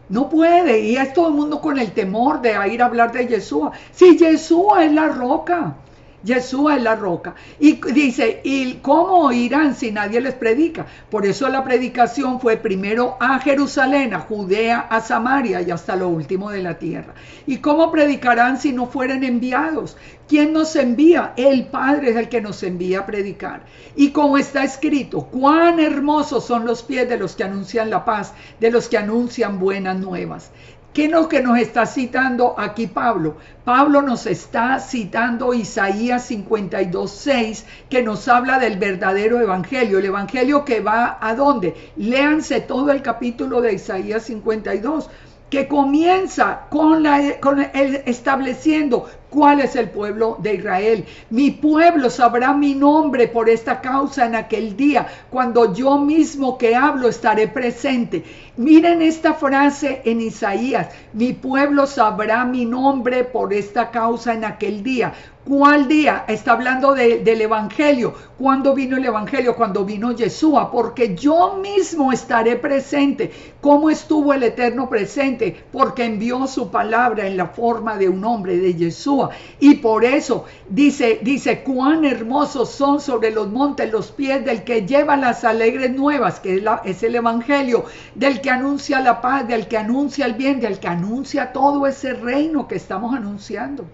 No puede, y es todo el mundo con el temor de ir a hablar de Yeshua. Si Yeshua es la roca, Yeshua es la roca. Y dice, ¿y cómo oirán si nadie les predica? Por eso la predicación fue primero a Jerusalén, a Judea, a Samaria y hasta lo último de la tierra. ¿Y cómo predicarán si no fueren enviados? ¿Quién nos envía? El Padre es el que nos envía a predicar. Y como está escrito, cuán hermosos son los pies de los que anuncian la paz, de los que anuncian buenas nuevas. ¿Qué es lo que nos está citando aquí Pablo? Pablo nos está citando Isaías 52:6, que nos habla del verdadero evangelio. El evangelio que va ¿a dónde? Léanse todo el capítulo de Isaías 52, que comienza con el estableciendo cuál es el pueblo de Israel. Mi pueblo sabrá mi nombre por esta causa en aquel día, cuando yo mismo que hablo estaré presente. Miren esta frase en Isaías, mi pueblo sabrá mi nombre por esta causa en aquel día. ¿Cuál día? Está hablando del evangelio. ¿Cuándo vino el evangelio? Cuando vino Yeshua, porque yo mismo estaré presente. ¿Cómo estuvo el Eterno presente? Porque envió su palabra en la forma de un hombre, de Yeshua. Y por eso dice, cuán hermosos son sobre los montes los pies del que lleva las alegres nuevas, que es el evangelio, del que anuncia la paz, del que anuncia el bien, del que anuncia todo ese reino que estamos anunciando.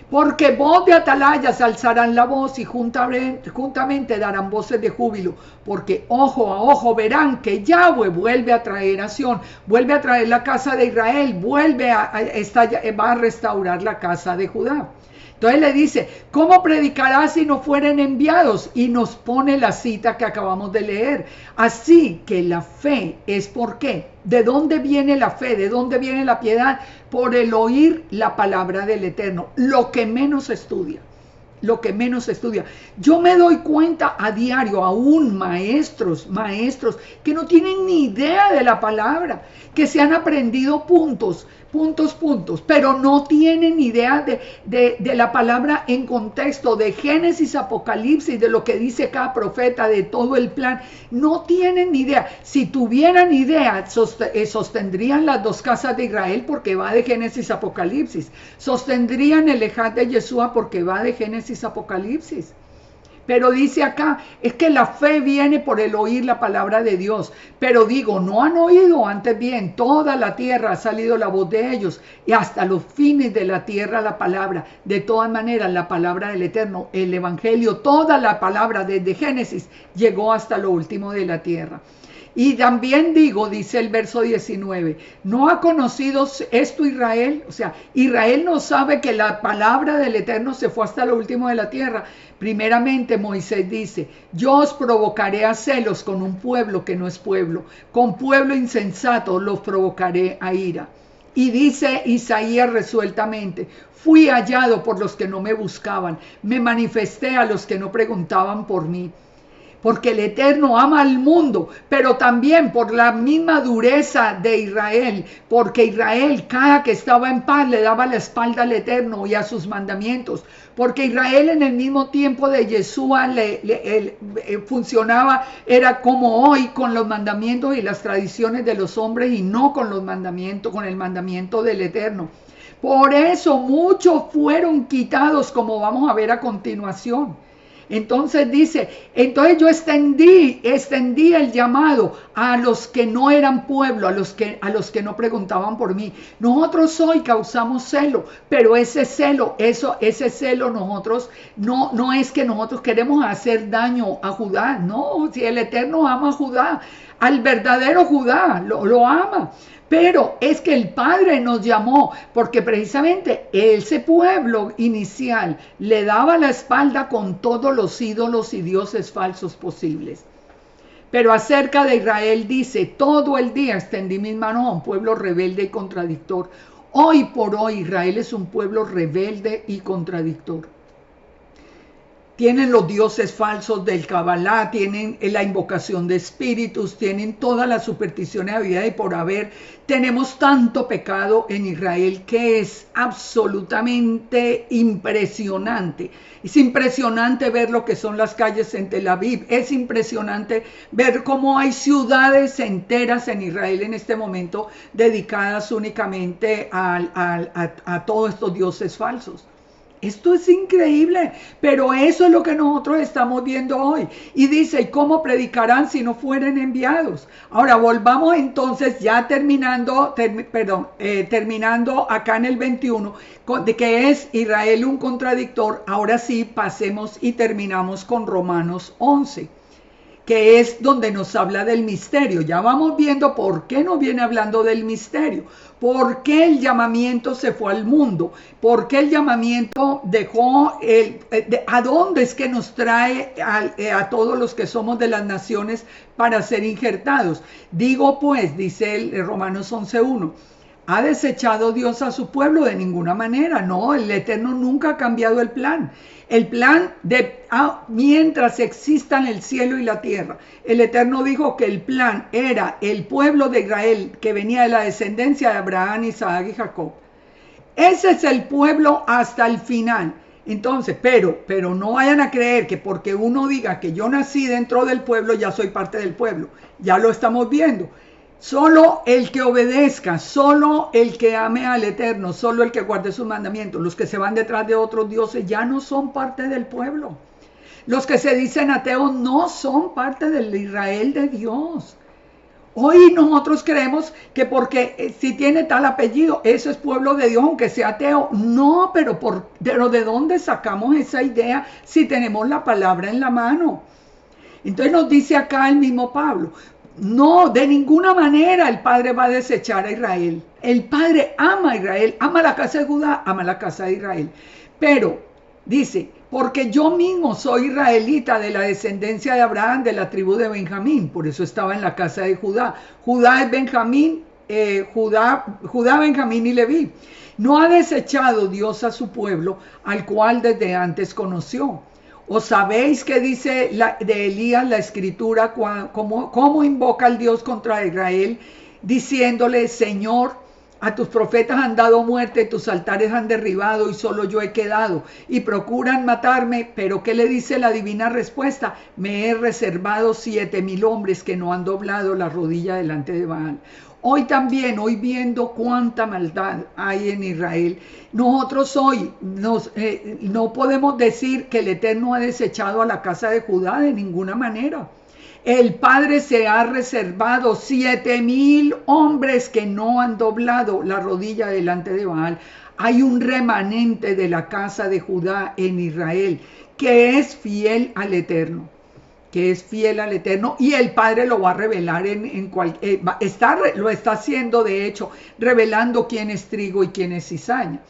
Porque voz de atalayas alzarán la voz y juntamente darán voces de júbilo, porque ojo a ojo verán que Yahweh vuelve a traer a Sión, vuelve a traer la casa de Israel, va a restaurar la casa de Judá. Entonces le dice, ¿cómo predicará si no fueren enviados? Y nos pone la cita que acabamos de leer. Así que la fe es ¿por qué? ¿De dónde viene la fe? ¿De dónde viene la piedad? Por el oír la palabra del Eterno, lo que menos estudia. Lo que menos estudia. Yo me doy cuenta a diario, aún maestros que no tienen ni idea de la palabra, que se han aprendido puntos, pero no tienen idea de la palabra en contexto, de Génesis, Apocalipsis, de lo que dice cada profeta, de todo el plan. No tienen ni idea. Si tuvieran idea, sostendrían las dos casas de Israel porque va de Génesis, Apocalipsis. Sostendrían el Ejat de Yeshua porque va de Génesis, Apocalipsis. Pero dice acá, es que la fe viene por el oír la palabra de Dios. Pero digo, no han oído, antes bien, toda la tierra ha salido la voz de ellos y hasta los fines de la tierra la palabra. De todas maneras, la palabra del Eterno, el Evangelio, toda la palabra desde Génesis llegó hasta lo último de la tierra. Y también digo, dice el verso 19, ¿no ha conocido esto Israel? O sea, Israel no sabe que la palabra del Eterno se fue hasta lo último de la tierra. Primeramente Moisés dice, yo os provocaré a celos con un pueblo que no es pueblo, con pueblo insensato los provocaré a ira. Y dice Isaías resueltamente, fui hallado por los que no me buscaban, me manifesté a los que no preguntaban por mí. Porque el Eterno ama al mundo, pero también por la misma dureza de Israel, porque Israel cada que estaba en paz le daba la espalda al Eterno y a sus mandamientos, porque Israel en el mismo tiempo de Yeshua funcionaba, era como hoy con los mandamientos y las tradiciones de los hombres y no con los mandamientos, con el mandamiento del Eterno. Por eso muchos fueron quitados, como vamos a ver a continuación. Entonces dice, entonces yo extendí el llamado a los que no eran pueblo, a los que no preguntaban por mí. Nosotros hoy causamos celo, pero ese celo nosotros, no es que nosotros queremos hacer daño a Judá, no, si el Eterno ama a Judá, al verdadero Judá, lo ama. Pero es que el Padre nos llamó porque precisamente ese pueblo inicial le daba la espalda con todos los ídolos y dioses falsos posibles. Pero acerca de Israel dice, todo el día extendí mis manos a un pueblo rebelde y contradictor. Hoy por hoy Israel es un pueblo rebelde y contradictor. Tienen los dioses falsos del Kabbalah, tienen la invocación de espíritus, tienen todas las supersticiones de vida y por haber. Tenemos tanto pecado en Israel que es absolutamente impresionante. Es impresionante ver lo que son las calles en Tel Aviv. Es impresionante ver cómo hay ciudades enteras en Israel en este momento dedicadas únicamente a todos estos dioses falsos. Esto es increíble, pero eso es lo que nosotros estamos viendo hoy. Y dice, ¿y cómo predicarán si no fueren enviados? Ahora volvamos entonces, ya terminando acá en el 21, de que es Israel un contradictor. Ahora sí, pasemos y terminamos con Romanos 11. Que es donde nos habla del misterio. Ya vamos viendo por qué nos viene hablando del misterio. ¿Por qué el llamamiento se fue al mundo? ¿Por qué el llamamiento dejó a dónde es que nos trae a todos los que somos de las naciones para ser injertados? Digo pues, dice el Romanos 11:1, ¿ha desechado Dios a su pueblo? De ninguna manera, no, el Eterno nunca ha cambiado el plan. El plan mientras existan el cielo y la tierra. El Eterno dijo que el plan era el pueblo de Israel que venía de la descendencia de Abraham, Isaac y Jacob. Ese es el pueblo hasta el final. Entonces, pero no vayan a creer que porque uno diga que yo nací dentro del pueblo, ya soy parte del pueblo. Ya lo estamos viendo. Solo el que obedezca, solo el que ame al Eterno, solo el que guarde sus mandamientos, los que se van detrás de otros dioses ya no son parte del pueblo. Los que se dicen ateos no son parte del Israel de Dios. Hoy nosotros creemos que porque si tiene tal apellido, eso es pueblo de Dios, aunque sea ateo. No, pero ¿de dónde sacamos esa idea si tenemos la palabra en la mano? Entonces nos dice acá el mismo Pablo, no, de ninguna manera el Padre va a desechar a Israel. El Padre ama a Israel, ama la casa de Judá, ama la casa de Israel. Pero Dice, porque yo mismo soy israelita de la descendencia de Abraham, de la tribu de Benjamín, por eso estaba en la casa de Judá. Judá es Benjamín, Judá, Benjamín y Leví. No ha desechado Dios a su pueblo, al cual desde antes conoció. ¿O sabéis qué dice de Elías la escritura, cómo invoca al Dios contra Israel, diciéndole, Señor, a tus profetas han dado muerte, tus altares han derribado y solo yo he quedado y procuran matarme? Pero ¿qué le dice la divina respuesta? Me he reservado 7,000 hombres que no han doblado la rodilla delante de Baal. Hoy también, hoy viendo cuánta maldad hay en Israel, nosotros hoy no podemos decir que el Eterno ha desechado a la casa de Judá de ninguna manera. El Padre se ha reservado 7,000 hombres que no han doblado la rodilla delante de Baal. Hay un remanente de la casa de Judá en Israel que es fiel al Eterno. Que es fiel al Eterno, y el Padre lo va a revelar lo está haciendo, de hecho, revelando quién es trigo y quién es cizaña.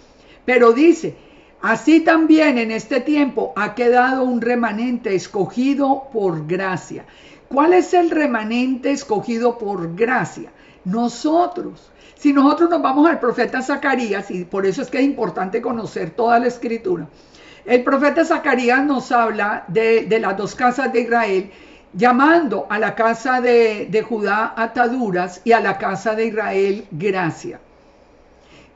Pero dice, así también en este tiempo ha quedado un remanente escogido por gracia. ¿Cuál es el remanente escogido por gracia? Nosotros. Si nosotros nos vamos al profeta Zacarías, y por eso es que es importante conocer toda la escritura, el profeta Zacarías nos habla de las dos casas de Israel, llamando a la casa de Judá ataduras y a la casa de Israel gracia.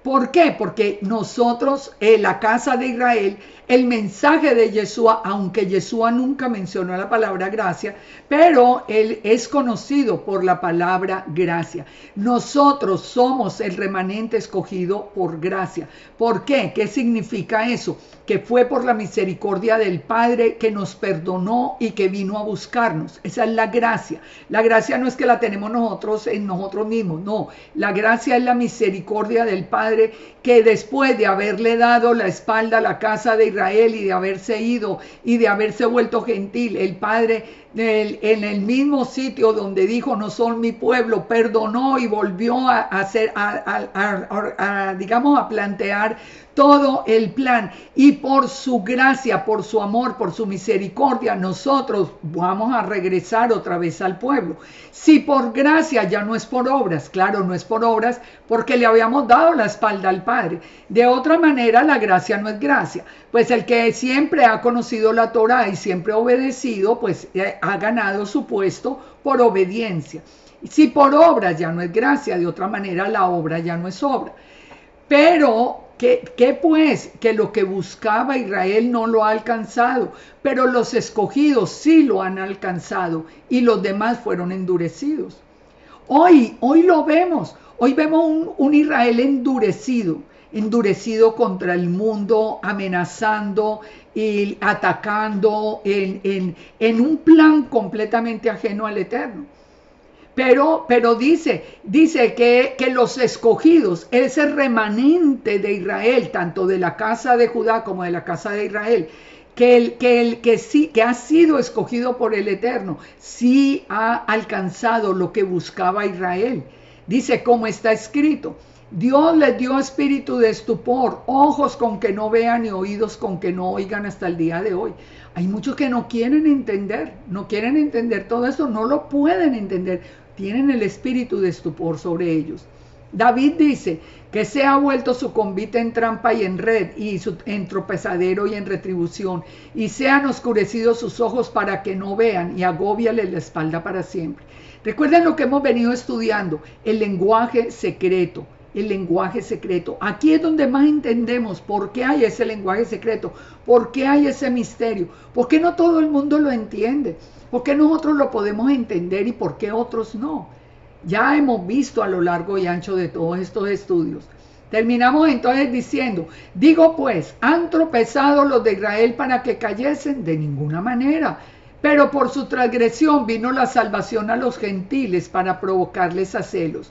¿Por qué? Porque nosotros, en la casa de Israel, el mensaje de Yeshua, aunque Yeshua nunca mencionó la palabra gracia, pero él es conocido por la palabra gracia. Nosotros somos el remanente escogido por gracia. ¿Por qué? ¿Qué significa eso? Que fue por la misericordia del Padre que nos perdonó y que vino a buscarnos. Esa es la gracia. La gracia no es que la tenemos nosotros en nosotros mismos, no. La gracia es la misericordia del Padre que después de haberle dado la espalda a la casa de Israel y de haberse ido y de haberse vuelto gentil, el Padre en el mismo sitio donde dijo no son mi pueblo, perdonó y volvió a hacer, digamos, a plantear todo el plan, y por su gracia, por su amor, por su misericordia, nosotros vamos a regresar otra vez al pueblo. Si por gracia, ya no es por obras, claro, no es por obras porque le habíamos dado la espalda al Padre. De otra manera, la gracia no es gracia. Pues el que siempre ha conocido la Torá y siempre ha obedecido, pues ha ganado su puesto por obediencia. Si por obras ya no es gracia, de otra manera la obra ya no es obra. Pero ¿qué pues? Que lo que buscaba Israel no lo ha alcanzado, pero los escogidos sí lo han alcanzado y los demás fueron endurecidos. Hoy lo vemos. Hoy vemos un Israel endurecido contra el mundo, amenazando y atacando en un plan completamente ajeno al Eterno. Pero dice que los escogidos, ese remanente de Israel, tanto de la casa de Judá como de la casa de Israel, que ha sido escogido por el Eterno, sí ha alcanzado lo que buscaba Israel. Dice, como está escrito, Dios les dio espíritu de estupor, ojos con que no vean y oídos con que no oigan hasta el día de hoy. Hay muchos que no quieren entender todo eso, no lo pueden entender. Tienen el espíritu de estupor sobre ellos. David dice que se ha vuelto su convite en trampa y en red, y en tropezadero y en retribución, y se han oscurecido sus ojos para que no vean, y agóbiale la espalda para siempre. Recuerden lo que hemos venido estudiando, el lenguaje secreto. El lenguaje secreto. Aquí es donde más entendemos por qué hay ese lenguaje secreto, por qué hay ese misterio, por qué no todo el mundo lo entiende, por qué nosotros lo podemos entender y por qué otros no. Ya hemos visto a lo largo y ancho de todos estos estudios. Terminamos entonces diciendo, digo pues, ¿han tropezado los de Israel para que cayesen? De ninguna manera. Pero por su transgresión vino la salvación a los gentiles para provocarles a celos.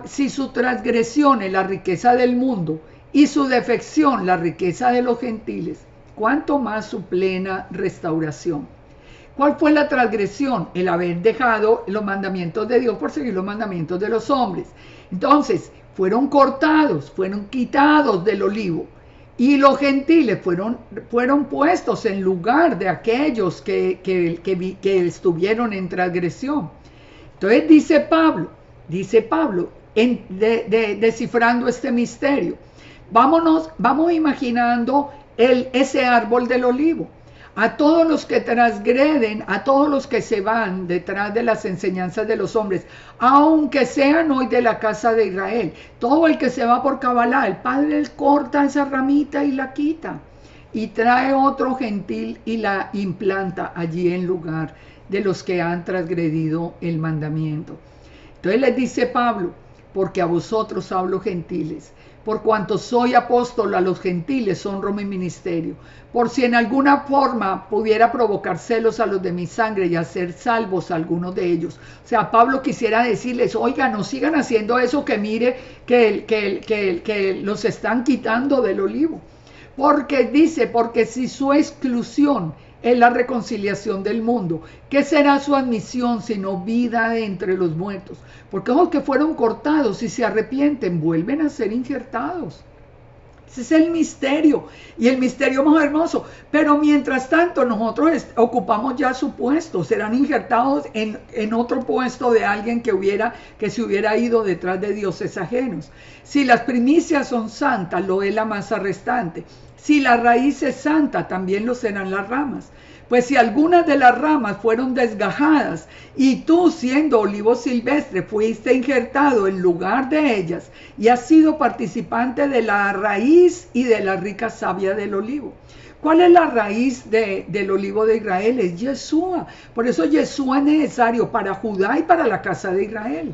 Si su transgresión es la riqueza del mundo y su defección la riqueza de los gentiles, ¿cuánto más su plena restauración? ¿Cuál fue la transgresión? El haber dejado los mandamientos de Dios por seguir los mandamientos de los hombres. Entonces, fueron cortados, fueron quitados del olivo. Y los gentiles fueron puestos en lugar de aquellos que estuvieron en transgresión. Entonces dice Pablo, descifrando este misterio, vamos imaginando ese árbol del olivo. A todos los que transgreden, a todos los que se van detrás de las enseñanzas de los hombres, aunque sean hoy de la casa de Israel, todo el que se va por Cabalá, el Padre corta esa ramita y la quita, y trae otro gentil y la implanta allí en lugar de los que han transgredido el mandamiento. Entonces les dice Pablo, porque a vosotros hablo gentiles, por cuanto soy apóstol a los gentiles, honro mi ministerio, por si en alguna forma pudiera provocar celos a los de mi sangre y hacer salvos a algunos de ellos. O sea, Pablo quisiera decirles, oigan, no sigan haciendo eso, que mire que los están quitando del olivo. Porque dice, porque si su exclusión es la reconciliación del mundo, ¿qué será su admisión sino vida de entre los muertos? Porque los que fueron cortados y se arrepienten vuelven a ser injertados. Ese es el misterio, y el misterio más hermoso. Pero mientras tanto nosotros ocupamos ya su puesto, serán injertados en otro puesto de alguien que se hubiera ido detrás de dioses ajenos. Si las primicias son santas, lo es la masa restante. Si la raíz es santa, también lo serán las ramas. Pues si algunas de las ramas fueron desgajadas y tú, siendo olivo silvestre, fuiste injertado en lugar de ellas y has sido participante de la raíz y de la rica savia del olivo. ¿Cuál es la raíz del olivo de Israel? Es Yeshua. Por eso Yeshua es necesario para Judá y para la casa de Israel.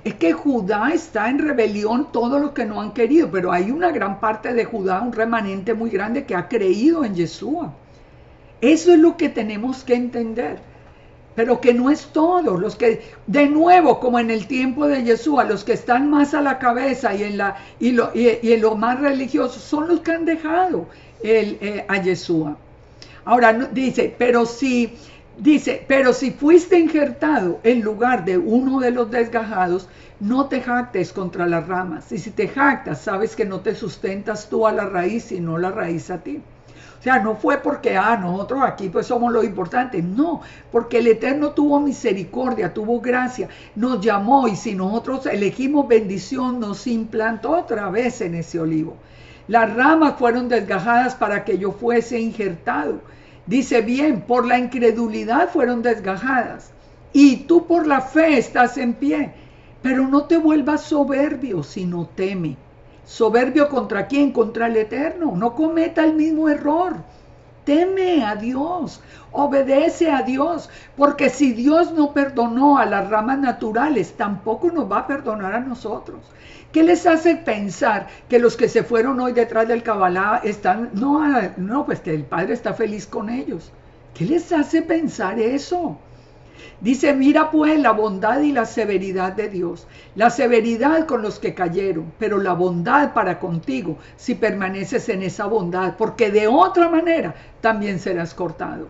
Es que Judá está en rebelión, todos los que no han querido, pero hay una gran parte de Judá, un remanente muy grande que ha creído en Yeshua. Eso es lo que tenemos que entender, pero que no es todo. Los que, de nuevo, como en el tiempo de Yeshua, los que están más a la cabeza y en lo más religioso son los que han dejado a Yeshua. Ahora dice, pero si fuiste injertado en lugar de uno de los desgajados, no te jactes contra las ramas. Y si te jactas, sabes que no te sustentas tú a la raíz, sino la raíz a ti. O sea, no fue porque, nosotros aquí pues somos lo importante. No, porque el Eterno tuvo misericordia, tuvo gracia, nos llamó, y si nosotros elegimos bendición, nos implantó otra vez en ese olivo. Las ramas fueron desgajadas para que yo fuese injertado. Dice bien, por la incredulidad fueron desgajadas, y tú por la fe estás en pie. Pero no te vuelvas soberbio, sino teme. ¿Soberbio contra quién? Contra el Eterno. No cometa el mismo error. Teme a Dios, obedece a Dios, porque si Dios no perdonó a las ramas naturales, tampoco nos va a perdonar a nosotros. ¿Qué les hace pensar que los que se fueron hoy detrás del Cabalá están, no, pues que el Padre está feliz con ellos? ¿Qué les hace pensar eso? Dice, mira pues la bondad y la severidad de Dios, la severidad con los que cayeron, pero la bondad para contigo si permaneces en esa bondad, porque de otra manera también serás cortado.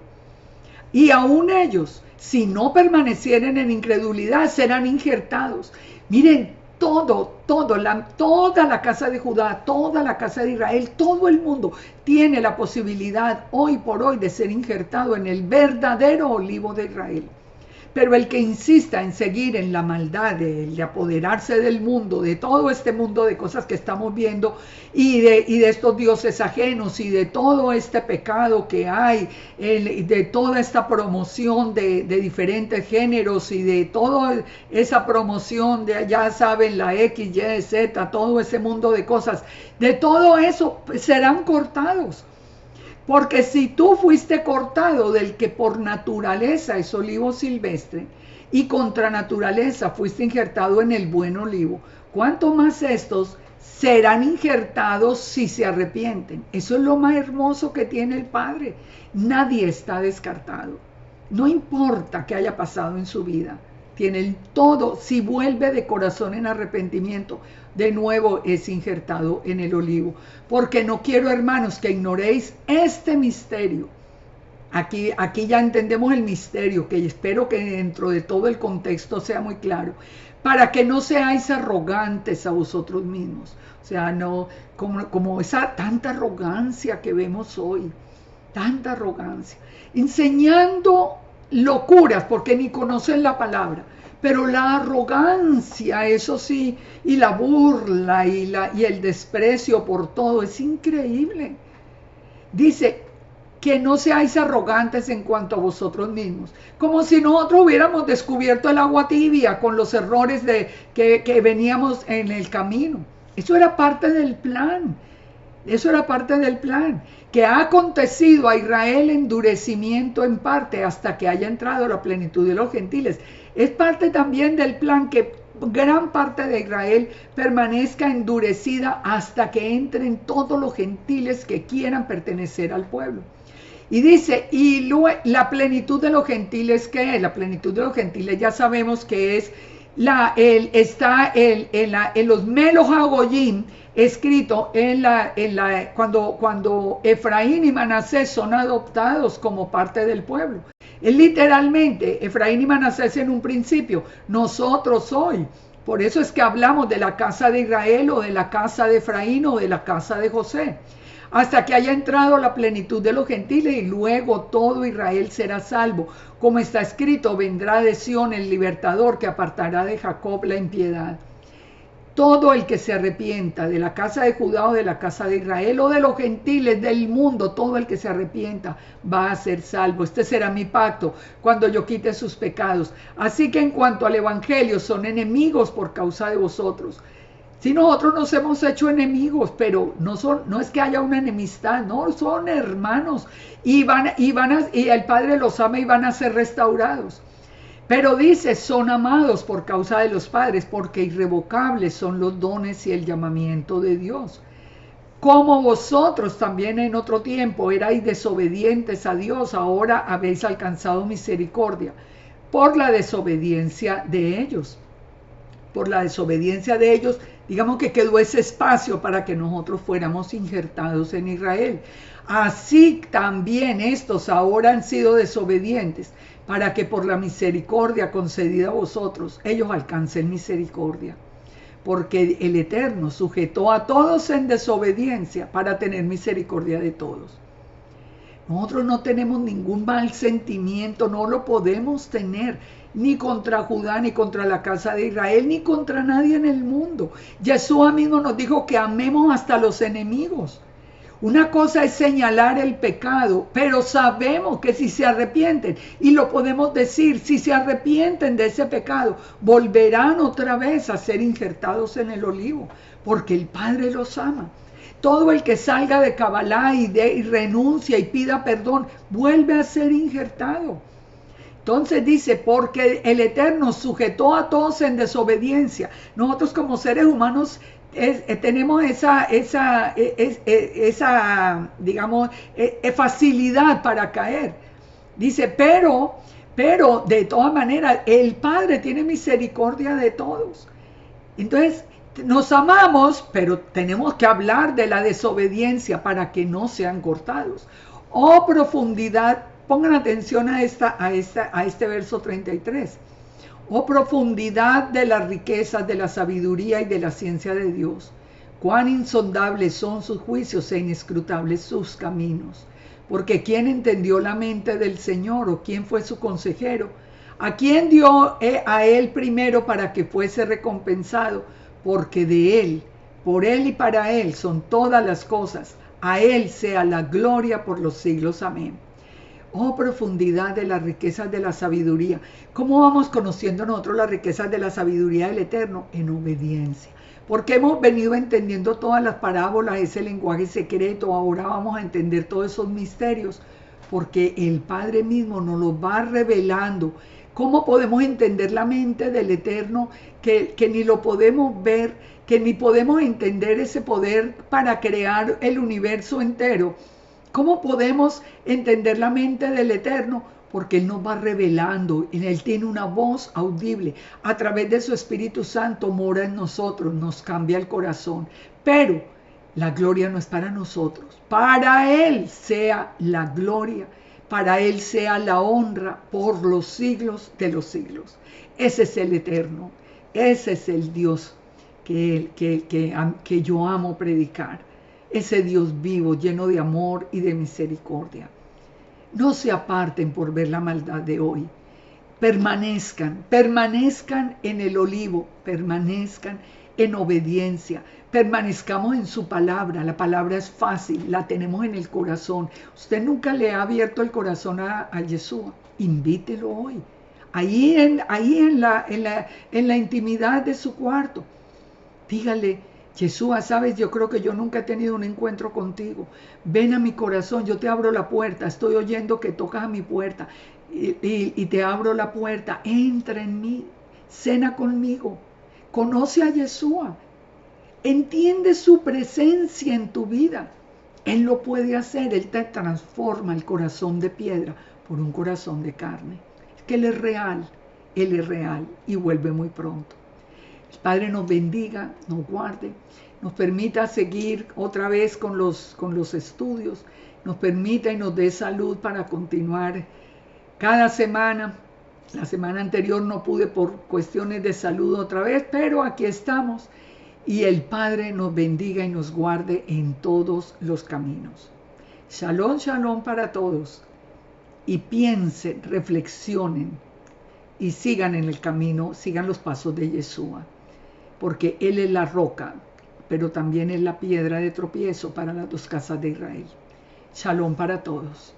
Y aún ellos, si no permanecieren en incredulidad, serán injertados. Miren, toda la casa de Judá, toda la casa de Israel, todo el mundo tiene la posibilidad hoy por hoy de ser injertado en el verdadero olivo de Israel. Pero el que insista en seguir en la maldad, de apoderarse del mundo, de todo este mundo de cosas que estamos viendo, y de estos dioses ajenos, y de todo este pecado que hay, de toda esta promoción de diferentes géneros, y de toda esa promoción de, ya saben, la X, Y, Z, todo ese mundo de cosas, de todo eso serán cortados. Porque si tú fuiste cortado del que por naturaleza es olivo silvestre, y contra naturaleza fuiste injertado en el buen olivo, ¿cuánto más estos serán injertados si se arrepienten? Eso es lo más hermoso que tiene el Padre. Nadie está descartado. No importa qué haya pasado en su vida. Tiene todo. Si vuelve de corazón en arrepentimiento, de nuevo es injertado en el olivo. Porque no quiero, hermanos, que ignoréis este misterio, Aquí ya entendemos el misterio, que espero que dentro de todo el contexto sea muy claro. Para que no seáis arrogantes a vosotros mismos. O sea, no, como esa tanta arrogancia que vemos hoy, tanta arrogancia. Enseñando locuras, porque ni conocen la palabra. Pero la arrogancia, eso sí, y la burla y el desprecio por todo, es increíble. Dice, que no seáis arrogantes en cuanto a vosotros mismos, como si nosotros hubiéramos descubierto el agua tibia con los errores que veníamos en el camino. Eso era parte del plan. Eso era parte del plan, que ha acontecido a Israel endurecimiento en parte hasta que haya entrado la plenitud de los gentiles. Es parte también del plan que gran parte de Israel permanezca endurecida hasta que entren todos los gentiles que quieran pertenecer al pueblo. Y dice, y la plenitud de los gentiles, ¿qué es? La plenitud de los gentiles ya sabemos que es en los Melos HaGoyim, escrito cuando Efraín y Manasés son adoptados como parte del pueblo. Es literalmente, Efraín y Manasés en un principio, nosotros hoy. Por eso es que hablamos de la casa de Israel o de la casa de Efraín o de la casa de José. Hasta que haya entrado la plenitud de los gentiles y luego todo Israel será salvo. Como está escrito, vendrá de Sión el libertador que apartará de Jacob la impiedad. Todo el que se arrepienta de la casa de Judá o de la casa de Israel o de los gentiles del mundo, todo el que se arrepienta va a ser salvo. Este será mi pacto cuando yo quite sus pecados. Así que en cuanto al evangelio, son enemigos por causa de vosotros. Si nosotros nos hemos hecho enemigos, pero no es que haya una enemistad, no, son hermanos y el Padre los ama y van a ser restaurados. Pero dice, son amados por causa de los padres, porque irrevocables son los dones y el llamamiento de Dios. Como vosotros también en otro tiempo erais desobedientes a Dios, ahora habéis alcanzado misericordia por la desobediencia de ellos. Por la desobediencia de ellos, digamos que quedó ese espacio para que nosotros fuéramos injertados en Israel. Así también estos ahora han sido desobedientes, para que por la misericordia concedida a vosotros, ellos alcancen misericordia. Porque el Eterno sujetó a todos en desobediencia para tener misericordia de todos. Nosotros no tenemos ningún mal sentimiento, no lo podemos tener, ni contra Judá, ni contra la casa de Israel, ni contra nadie en el mundo. Yeshua mismo nos dijo que amemos hasta los enemigos. Una cosa es señalar el pecado, pero sabemos que si se arrepienten, y lo podemos decir, si se arrepienten de ese pecado, volverán otra vez a ser injertados en el olivo, porque el Padre los ama. Todo el que salga de Cabalá y renuncia y pida perdón, vuelve a ser injertado. Entonces dice, porque el Eterno sujetó a todos en desobediencia. Nosotros como seres humanos tenemos esa digamos, facilidad para caer. Dice, pero de todas maneras, el Padre tiene misericordia de todos. Entonces, nos amamos, pero tenemos que hablar de la desobediencia para que no sean cortados. Oh profundidad, pongan atención a este verso 33. Oh profundidad de las riquezas, de la sabiduría y de la ciencia de Dios. Cuán insondables son sus juicios e inescrutables sus caminos. Porque ¿quién entendió la mente del Señor o quién fue su consejero? ¿A quién dio a él primero para que fuese recompensado? Porque de él, por él y para él son todas las cosas. A él sea la gloria por los siglos. Amén. Oh profundidad de las riquezas de la sabiduría. ¿Cómo vamos conociendo nosotros las riquezas de la sabiduría del Eterno? En obediencia. Porque hemos venido entendiendo todas las parábolas, ese lenguaje secreto. Ahora vamos a entender todos esos misterios. Porque el Padre mismo nos los va revelando. ¿Cómo podemos entender la mente del Eterno que ni lo podemos ver, que ni podemos entender ese poder para crear el universo entero? ¿Cómo podemos entender la mente del Eterno? Porque Él nos va revelando, y Él tiene una voz audible. A través de su Espíritu Santo mora en nosotros, nos cambia el corazón. Pero la gloria no es para nosotros, para Él sea la gloria. Para Él sea la honra por los siglos de los siglos. Ese es el eterno. Ese es el Dios que yo amo predicar. Ese Dios vivo, lleno de amor y de misericordia. No se aparten por ver la maldad de hoy. Permanezcan en el olivo, permanezcan en obediencia, permanezcamos en su palabra. La palabra es fácil, la tenemos en el corazón. Usted nunca le ha abierto el corazón a Yeshua, invítelo hoy. Ahí en la intimidad de su cuarto, dígale: Yeshua, sabes, yo creo que yo nunca he tenido un encuentro contigo. Ven a mi corazón, yo te abro la puerta. Estoy oyendo que tocas a mi puerta y te abro la puerta. Entra en mí, cena conmigo. Conoce a Yeshua. Entiende su presencia en tu vida. Él lo puede hacer. Él te transforma el corazón de piedra por un corazón de carne. Es que Él es real y vuelve muy pronto. El Padre nos bendiga, nos guarde, nos permita seguir otra vez con los estudios, nos permita y nos dé salud para continuar cada semana. La semana anterior no pude por cuestiones de salud otra vez, pero aquí estamos. Y el Padre nos bendiga y nos guarde en todos los caminos. Shalom, shalom para todos. Y piensen, reflexionen y sigan en el camino, sigan los pasos de Yeshua. Porque Él es la roca, pero también es la piedra de tropiezo para las dos casas de Israel. Shalom para todos.